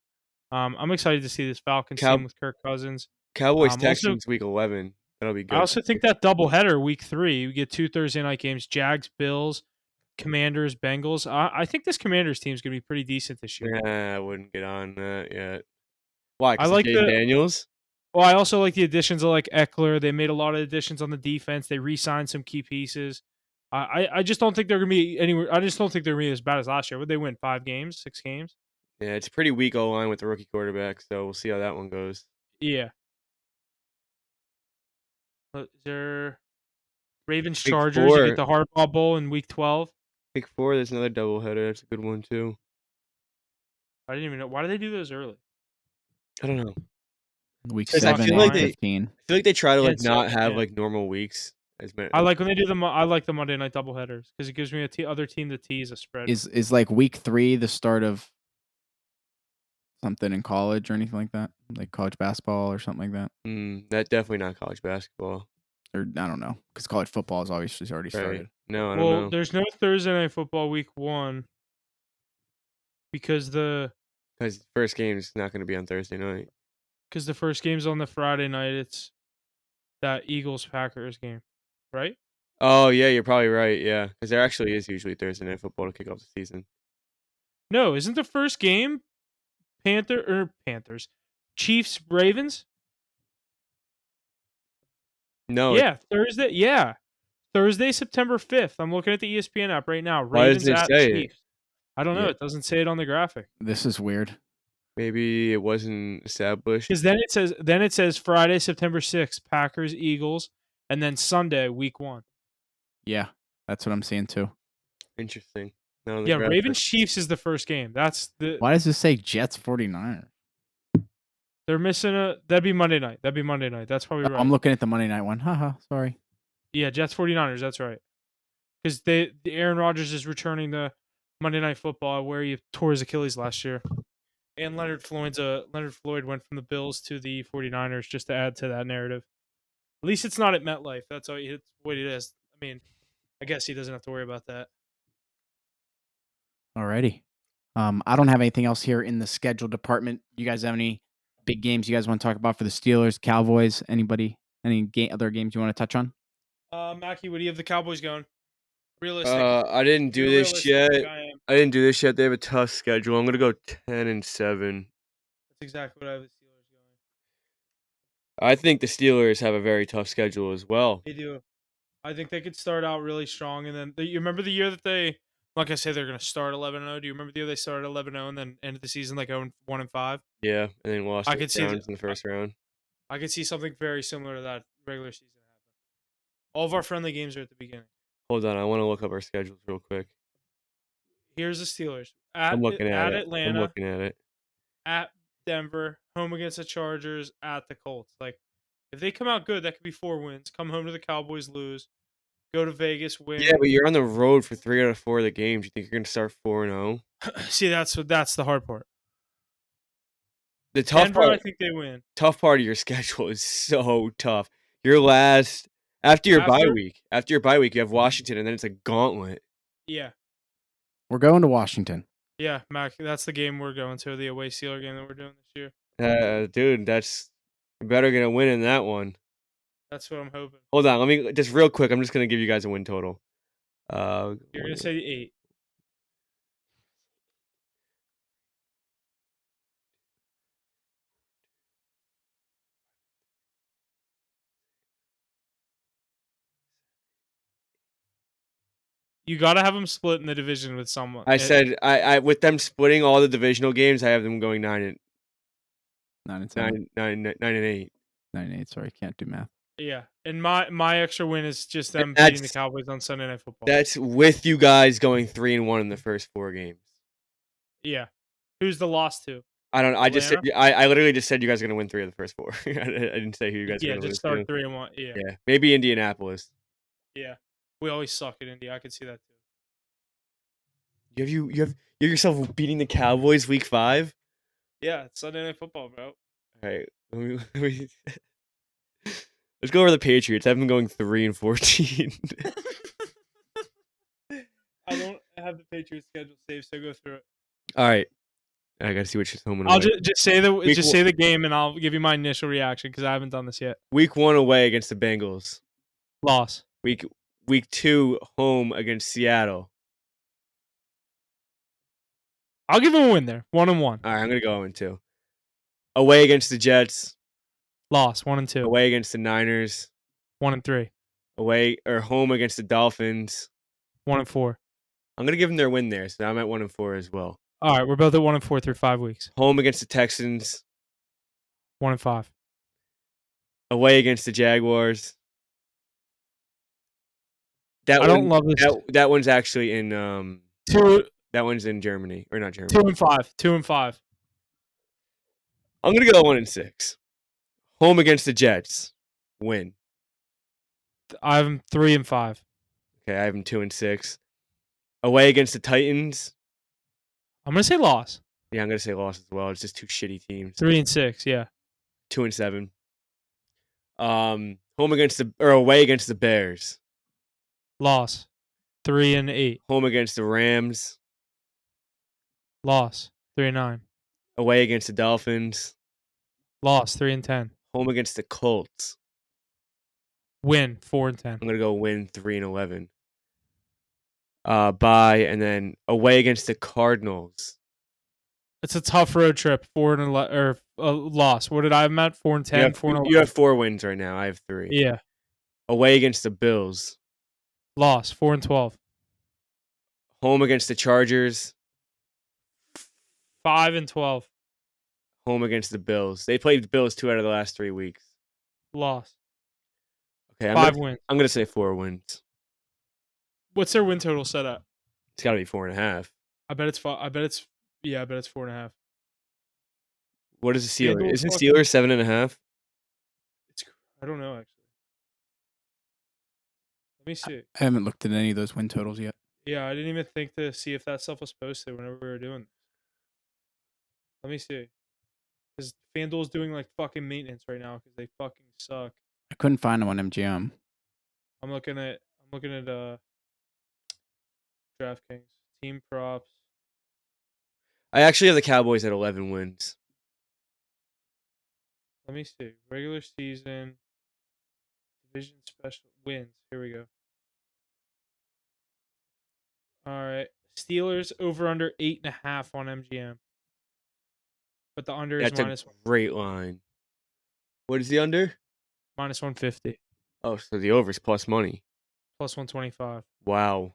Speaker 3: I'm excited to see this Falcons team with Kirk Cousins.
Speaker 2: Cowboys
Speaker 3: Also-
Speaker 2: Texans week 11. That'll be good.
Speaker 3: I also think that doubleheader week 3, you get 2 Thursday night games: Jags, Bills, Commanders, Bengals. I think this Commanders team is gonna be pretty decent this year.
Speaker 2: I wouldn't get on that yet. Why?
Speaker 3: I
Speaker 2: 'Cause
Speaker 3: like
Speaker 2: Jaden
Speaker 3: the-
Speaker 2: Daniels.
Speaker 3: Well, I also like the additions of like Eckler. They made a lot of additions on the defense. They re-signed some key pieces. I just don't think they're gonna be anywhere. I just don't think they're gonna be as bad as last year. Would they win 5 games, 6 games?
Speaker 2: Yeah, it's a pretty weak O-line with the rookie quarterback, so we'll see how that one goes.
Speaker 3: Yeah. Is there Ravens
Speaker 2: Week
Speaker 3: Chargers? You
Speaker 2: 4.
Speaker 3: get the Hardball Bowl in week 12.
Speaker 2: Week 4, there's another doubleheader. That's a good one too.
Speaker 3: I didn't even know. Why do they do those early?
Speaker 2: I don't know.
Speaker 1: Week
Speaker 2: Because I
Speaker 1: 7
Speaker 2: feel
Speaker 1: and
Speaker 2: like they-
Speaker 1: 15.
Speaker 2: I feel like they try to
Speaker 3: Yeah,
Speaker 2: like
Speaker 3: it's
Speaker 2: not
Speaker 3: seven,
Speaker 2: have
Speaker 3: yeah.
Speaker 2: like normal weeks.
Speaker 3: I like when they do I like the Monday night doubleheaders because it gives me other team to tease a spread.
Speaker 1: Is like week 3 the start of something in college or anything like that? Like college basketball or something like that?
Speaker 2: That definitely not college basketball.
Speaker 1: Or I don't know. Because college football is obviously already started.
Speaker 2: Right. No, I don't
Speaker 3: Well,
Speaker 2: know.
Speaker 3: there's no Thursday night football week 1 because the
Speaker 2: Because first game is not going to be on Thursday night.
Speaker 3: Because the first game's on the Friday night. It's that Eagles-Packers game, right?
Speaker 2: Oh, yeah, you're probably right, yeah. Because there actually is usually Thursday night football to kick off the season.
Speaker 3: No, isn't the first game Panthers, Chiefs-Ravens?
Speaker 2: No,
Speaker 3: Yeah, Thursday. Yeah, Thursday, September 5th. I'm looking at the ESPN app right now.
Speaker 2: why
Speaker 3: Ravens
Speaker 2: doesn't it
Speaker 3: at
Speaker 2: say it?
Speaker 3: Chiefs. I don't know.
Speaker 2: Yeah.
Speaker 3: It doesn't say it on the graphic.
Speaker 1: This is weird.
Speaker 2: Maybe it wasn't established.
Speaker 3: Because then it says Friday, September 6th, Packers, Eagles, and then Sunday, week 1.
Speaker 1: Yeah, that's what I'm seeing too.
Speaker 2: Interesting. Not on the
Speaker 3: Yeah,
Speaker 2: graphic.
Speaker 3: Ravens Chiefs is the first game.
Speaker 1: Why does this say Jets 49ers?
Speaker 3: They're missing that'd be Monday night. That's probably right.
Speaker 1: I'm looking at the Monday night one. Haha, sorry.
Speaker 3: Yeah, Jets 49ers, that's right. Because the Aaron Rodgers is returning to Monday Night Football where he tore his Achilles last year. And Leonard Floyd went from the Bills to the 49ers just to add to that narrative. At least it's not at MetLife. That's what it is. I mean, I guess he doesn't have to worry about that.
Speaker 1: Alrighty. I don't have anything else here in the schedule department. You guys have any big games you guys want to talk about for the Steelers, Cowboys? Anybody? Any other games you want to touch on?
Speaker 3: Mackie, what do you have the Cowboys going? Realistic.
Speaker 2: I didn't do
Speaker 3: Be
Speaker 2: this
Speaker 3: realistic
Speaker 2: yet.
Speaker 3: like I am.
Speaker 2: I didn't do this yet. They have a tough schedule. I'm gonna go 10-7.
Speaker 3: That's exactly what I have the Steelers going.
Speaker 2: I think the Steelers have a very tough schedule as well.
Speaker 3: They do. I think they could start out really strong, and then you remember the year that they, like I say, they're going to start 11-0. Do you remember the year they started 11-0 and then ended the season like 1-5?
Speaker 2: Yeah, and then lost
Speaker 3: I
Speaker 2: to
Speaker 3: could
Speaker 2: the
Speaker 3: see
Speaker 2: Browns in the first round.
Speaker 3: I could see something very similar to that regular season happen. All of our friendly games are at the beginning.
Speaker 2: Hold on, I want to look up our schedules real quick.
Speaker 3: Here's the Steelers
Speaker 2: I'm looking at it.
Speaker 3: Atlanta,
Speaker 2: I'm looking at it.
Speaker 3: at Denver, home against the Chargers, at the Colts. Like, if they come out good, that could be 4 wins. Come home to the Cowboys, lose. Go to Vegas, win.
Speaker 2: Yeah, but you're on the road for 3 out of 4 of the games. You think you're gonna start 4-0?
Speaker 3: See, that's the hard part.
Speaker 2: The tough
Speaker 3: Denver, I
Speaker 2: part,
Speaker 3: think they win.
Speaker 2: tough part of your schedule is so tough. Your last after your bye week, you have Washington, and then it's a gauntlet.
Speaker 3: Yeah.
Speaker 1: We're going to Washington.
Speaker 3: Yeah, Mac, that's the game we're going to, the away Steeler game that we're doing this year.
Speaker 2: Dude, you better gonna win in that one.
Speaker 3: That's what I'm hoping.
Speaker 2: Hold on, let me just real quick. I'm just gonna give you guys a win total.
Speaker 3: You're gonna say 8. You gotta have them split in the division with someone.
Speaker 2: I said I with them splitting all the divisional games, I have them going 9-7.
Speaker 1: 9-7.
Speaker 2: 9-8.
Speaker 1: 9-8. Sorry, can't do math.
Speaker 3: Yeah, and my extra win is just them beating the Cowboys on Sunday Night Football.
Speaker 2: That's with you guys going 3-1 in the first 4 games.
Speaker 3: Yeah, who's the loss to?
Speaker 2: I don't know. I just said
Speaker 3: Atlanta?
Speaker 2: I literally just said you guys are gonna win 3 of the first 4. I didn't say who you guys are
Speaker 3: Yeah,
Speaker 2: gonna
Speaker 3: just
Speaker 2: lose
Speaker 3: start
Speaker 2: to.
Speaker 3: 3-1. Yeah,
Speaker 2: Yeah, maybe Indianapolis.
Speaker 3: yeah. We always suck at Indy. I could see that
Speaker 2: You
Speaker 3: too.
Speaker 2: have yourself beating the Cowboys week 5.
Speaker 3: Yeah, it's Sunday Night Football, bro.
Speaker 2: All right, let me let's go over the Patriots. I've been going 3-14.
Speaker 3: I don't have the Patriots schedule saved, so go through it.
Speaker 2: All right, I gotta see which is home and
Speaker 3: I'll
Speaker 2: away.
Speaker 3: just say the game, and I'll give you my initial reaction because I haven't done this yet.
Speaker 2: Week 1 away against the Bengals.
Speaker 3: Loss.
Speaker 2: Week 2 home against Seattle.
Speaker 3: I'll give him a win there. 1-1.
Speaker 2: All right, I'm gonna go 0-2. Away against the Jets.
Speaker 3: Loss. 1-2.
Speaker 2: Away against the Niners.
Speaker 3: 1-3.
Speaker 2: Away or home against the Dolphins.
Speaker 3: 1-4.
Speaker 2: I'm gonna give them their win there, so I'm at 1-4 as well.
Speaker 3: All right, we're both at 1-4 through 5 weeks.
Speaker 2: Home against the Texans.
Speaker 3: 1-5.
Speaker 2: Away against the Jaguars.
Speaker 3: I don't love this.
Speaker 2: That one's actually in that one's in Germany or not Germany.
Speaker 3: 2-5. 2-5.
Speaker 2: I'm gonna go 1-6. Home against the Jets. Win.
Speaker 3: I have them 3-5.
Speaker 2: Okay, I have them 2-6. Away against the Titans.
Speaker 3: I'm gonna say loss.
Speaker 2: Yeah, I'm gonna say loss as well. It's just 2 shitty teams.
Speaker 3: 3-6. Yeah.
Speaker 2: 2-7. Home against away against the Bears.
Speaker 3: Loss. 3-8.
Speaker 2: Home against the Rams.
Speaker 3: Loss. 3-9.
Speaker 2: Away against the Dolphins.
Speaker 3: Loss 3-10.
Speaker 2: Home against the Colts.
Speaker 3: Win 4-10.
Speaker 2: I'm gonna go win 3-11. Bye, and then away against the Cardinals.
Speaker 3: It's a tough road trip. 4-11 or loss. What did I have at? 4-10.
Speaker 2: You have 4 wins right now. I have 3.
Speaker 3: Yeah.
Speaker 2: Away against the Bills.
Speaker 3: Loss 4-12.
Speaker 2: Home against the Chargers.
Speaker 3: 5-12.
Speaker 2: Home against the Bills. They played the Bills 2 out of the last 3 weeks.
Speaker 3: Loss.
Speaker 2: Okay,
Speaker 3: 5 wins.
Speaker 2: I'm gonna say 4 wins.
Speaker 3: What's their win total set at?
Speaker 2: It's got to be 4.5.
Speaker 3: I bet it's 5. I bet it's 4.5.
Speaker 2: What is the Steelers?
Speaker 3: FanDuel
Speaker 2: Isn't
Speaker 3: fucking-
Speaker 2: Steelers 7.5?
Speaker 3: I don't know actually. Let me see.
Speaker 1: I haven't looked at any of those win totals yet.
Speaker 3: Yeah, I didn't even think to see if that stuff was posted whenever we were doing this. Let me see. Because FanDuel's doing like fucking maintenance right now because they fucking suck.
Speaker 1: I couldn't find them on MGM.
Speaker 3: I'm looking at DraftKings team props.
Speaker 2: I actually have the Cowboys at 11 wins.
Speaker 3: Let me see. Regular season division special wins. Here we go. All right. Steelers over under 8.5 on MGM. But the under is
Speaker 2: That's
Speaker 3: minus
Speaker 2: a great line. What is the under?
Speaker 3: minus 150.
Speaker 2: Oh, so the over's plus money.
Speaker 3: Plus 125.
Speaker 2: Wow.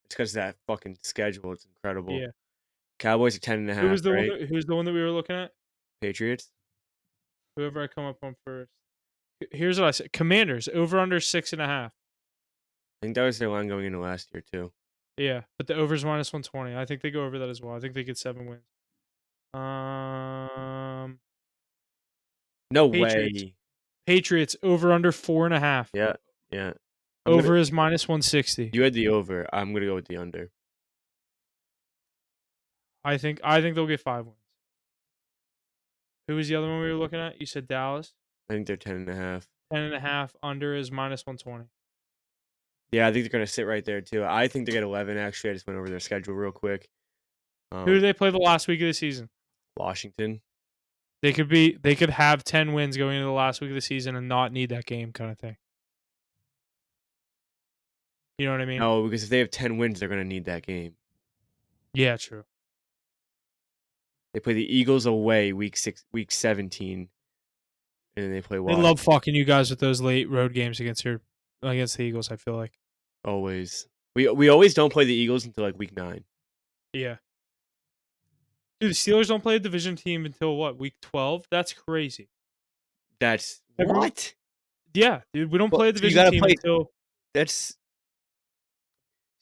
Speaker 2: It's because of that fucking schedule. It's incredible.
Speaker 3: Yeah.
Speaker 2: Cowboys are 10.5,
Speaker 3: Who's the
Speaker 2: right?
Speaker 3: who's the one that we were looking at?
Speaker 2: Patriots?
Speaker 3: Whoever I come up on first. Here's what I said. Commanders over under 6.5.
Speaker 2: I think that was their line going into last year, too.
Speaker 3: Yeah, but the over's minus 120. I think they go over that as well. I think they get 7 wins.
Speaker 2: No
Speaker 3: Patriots.
Speaker 2: way.
Speaker 3: Patriots over under 4.5.
Speaker 2: Yeah.
Speaker 3: Over is minus 160.
Speaker 2: You had the over. I'm going to go with the under.
Speaker 3: I think they'll get 5 wins. Who was the other one we were looking at? You said Dallas.
Speaker 2: I think they're 10.5.
Speaker 3: 10.5. Under is minus 120.
Speaker 2: Yeah, I think they're going to sit right there, too. I think they get 11, actually. I just went over their schedule real quick.
Speaker 3: Who do they play the last week of the season?
Speaker 2: Washington.
Speaker 3: They could have 10 wins going into the last week of the season and not need that game kind of thing. You know what I mean?
Speaker 2: No, because if they have 10 wins, they're going to need that game.
Speaker 3: Yeah, true.
Speaker 2: They play the Eagles away week 17, and then they play
Speaker 3: They
Speaker 2: Washington.
Speaker 3: love fucking you guys with those late road games against the Eagles, I feel like.
Speaker 2: Always. We always don't play the Eagles until like week 9.
Speaker 3: Yeah. Dude, the Steelers don't play a division team until what, week 12? That's crazy.
Speaker 2: That's
Speaker 3: Everyone-
Speaker 2: what?
Speaker 3: Yeah, dude, we don't
Speaker 2: Well,
Speaker 3: play a
Speaker 2: so you
Speaker 3: division
Speaker 2: gotta
Speaker 3: team
Speaker 2: play-
Speaker 3: until
Speaker 2: That's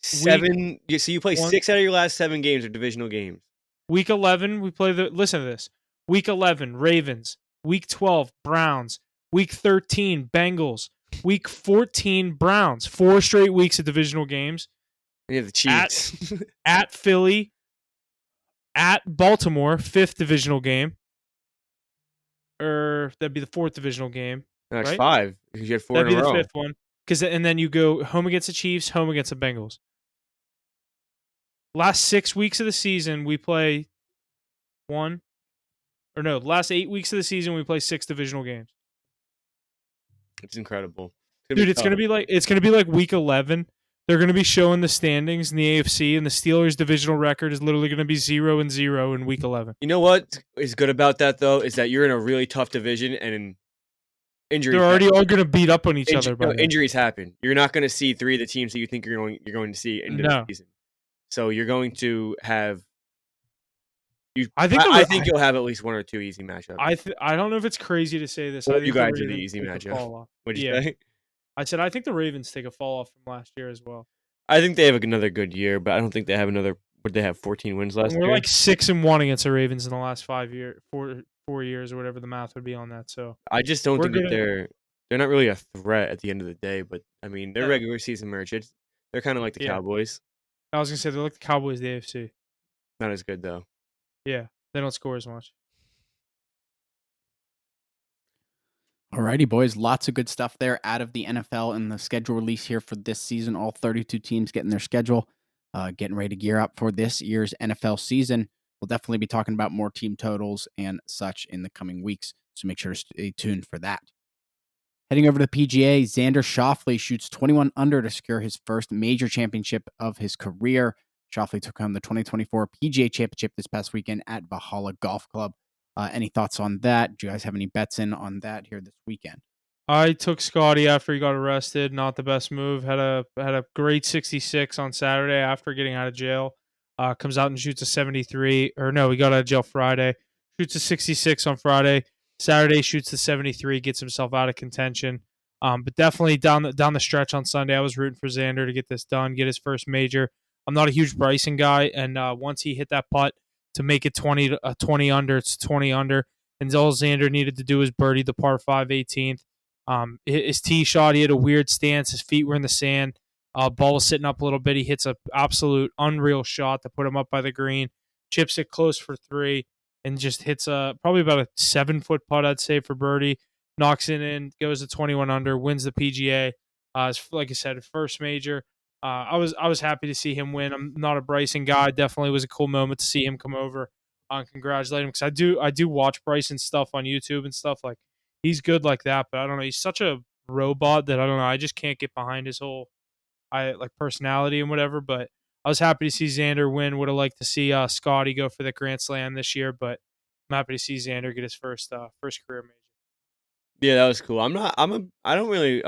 Speaker 2: 7. So you play 6 out of your last 7 games are divisional games.
Speaker 3: week 11. We play listen to this. Week 11, Ravens. Week 12, Browns. Week 13, Bengals. Week 14, Browns. 4 straight weeks of divisional games.
Speaker 2: And you have the Chiefs.
Speaker 3: At Philly. At Baltimore, 5th divisional game. Or that'd be the 4th divisional game.
Speaker 2: That's
Speaker 3: right?
Speaker 2: 5 because you had 4
Speaker 3: That'd
Speaker 2: in
Speaker 3: be
Speaker 2: a
Speaker 3: the
Speaker 2: row.
Speaker 3: 5th one. And then you go home against the Chiefs, home against the Bengals. Last 6 weeks of the season, we play last 8 weeks of the season, we play 6 divisional games.
Speaker 2: It's incredible.
Speaker 3: Dude, it's gonna be like week 11. They're gonna be showing the standings in the AFC, and the Steelers' divisional record is literally gonna be 0-0 in week 11.
Speaker 2: You know what is good about that though is that you're in a really tough division and injuries.
Speaker 3: They're already all gonna beat up on each other. By then.
Speaker 2: Injuries happen. You're not going to see 3 of the teams that you think you're going to see in the season. So you're going to have. I think you'll have at least 1 or 2 easy matchups.
Speaker 3: I don't know if it's crazy to say this.
Speaker 2: Well,
Speaker 3: I think
Speaker 2: you guys
Speaker 3: the
Speaker 2: are the
Speaker 3: Ravens
Speaker 2: easy
Speaker 3: take a
Speaker 2: matchup.
Speaker 3: fall off.
Speaker 2: What'd you say?
Speaker 3: I said I think the Ravens take a fall off from last year as well.
Speaker 2: I think they have another good year, but I don't think they have another. Would they have 14 wins last year?
Speaker 3: We're like 6-1 against the Ravens in the last 4 years or whatever the math would be on that. So
Speaker 2: I just don't think that they're not really a threat at the end of the day. But I mean, they're regular season merch. They're kind of like the Cowboys.
Speaker 3: I was gonna say they're like the Cowboys of the AFC.
Speaker 2: Not as good though.
Speaker 3: Yeah, they don't score as much.
Speaker 1: Alrighty, boys. Lots of good stuff there out of the NFL and the schedule release here for this season. All 32 teams getting their schedule, getting ready to gear up for this year's NFL season. We'll definitely be talking about more team totals and such in the coming weeks, so make sure to stay tuned for that. Heading over to the PGA, Xander Schauffele shoots 21 under to secure his first major championship of his career. Schauffele took home the 2024 PGA Championship this past weekend at Valhalla Golf Club. Any thoughts on that? Do you guys have any bets in on that here this weekend?
Speaker 3: I took Scotty after he got arrested. Not the best move. Had a great 66 on Saturday after getting out of jail. Comes out and shoots a 73. Or no, he got out of jail Friday. Shoots a 66 on Friday. Saturday shoots the 73. Gets himself out of contention. But definitely down the stretch on Sunday, I was rooting for Xander to get this done, get his first major. I'm not a huge Bryson guy, and once he hit that putt to make it 20 under, it's 20 under. And all Xander needed to do was birdie the par 5 18th. His tee shot, he had a weird stance. His feet were in the sand. Ball was sitting up a little bit. He hits an absolute unreal shot to put him up by the green. Chips it close for 3 and just hits probably about a 7-foot putt, I'd say, for birdie. Knocks it in, goes to 21 under, wins the PGA. Like I said, first major. I was happy to see him win. I'm not a Bryson guy. Definitely was a cool moment to see him come over and congratulate him, because I do watch Bryson stuff on YouTube and stuff. Like, he's good like that, but I don't know. He's such a robot that I don't know. I just can't get behind his whole personality and whatever. But I was happy to see Xander win. Would have liked to see Scotty go for the Grand Slam this year, but I'm happy to see Xander get his first career major.
Speaker 2: Yeah, that was cool. I don't really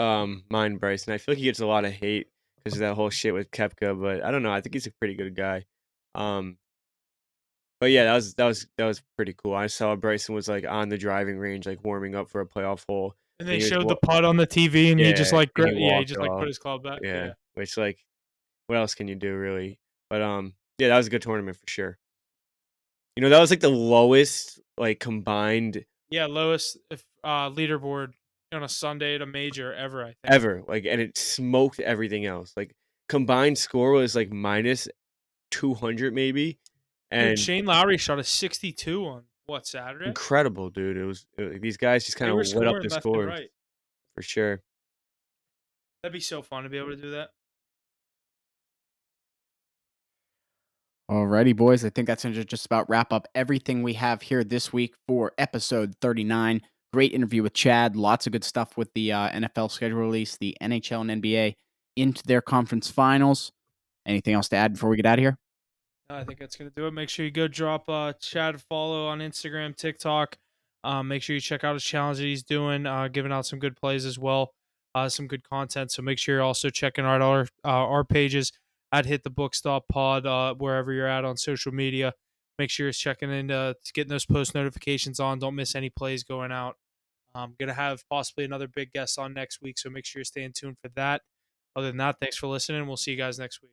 Speaker 2: mind Bryson. I feel like he gets a lot of hate because of that whole shit with Koepka, but I don't know. I think he's a pretty good guy. But yeah, that was pretty cool. I saw Bryson was like on the driving range, like warming up for a playoff hole.
Speaker 3: And they showed the putt on the TV, and he just
Speaker 2: and he
Speaker 3: he just
Speaker 2: walked off.
Speaker 3: put his club back. Yeah.
Speaker 2: Which, like, what else can you do, really? But yeah, that was a good tournament for sure. You know, that was like the lowest like combined
Speaker 3: Lowest leaderboard on a Sunday at a major ever, I think.
Speaker 2: ever. Like, and it smoked everything else. Like, combined score was like minus 200 maybe. And
Speaker 3: Dude, Shane Lowry shot a 62 on Saturday?
Speaker 2: incredible, dude. These guys just kind of lit up the scores
Speaker 3: right.
Speaker 2: for sure.
Speaker 3: That'd be so fun to be able to do that.
Speaker 1: Alrighty, boys. I think that's going to just about wrap up everything we have here this week for episode 39. Great interview with Chad. Lots of good stuff with the NFL schedule release, the NHL and NBA into their conference finals. Anything else to add before we get out of here?
Speaker 3: I think that's going to do it. Make sure you go drop Chad a follow on Instagram, TikTok. Make sure you check out his challenge that he's doing, giving out some good plays as well, some good content. So make sure you're also checking out our pages at HitTheBookStopPod, wherever you're at on social media. Make sure you're checking into getting those post notifications on. Don't miss any plays going out. I'm going to have possibly another big guest on next week, so make sure you're staying tuned for that. Other than that, thanks for listening. We'll see you guys next week.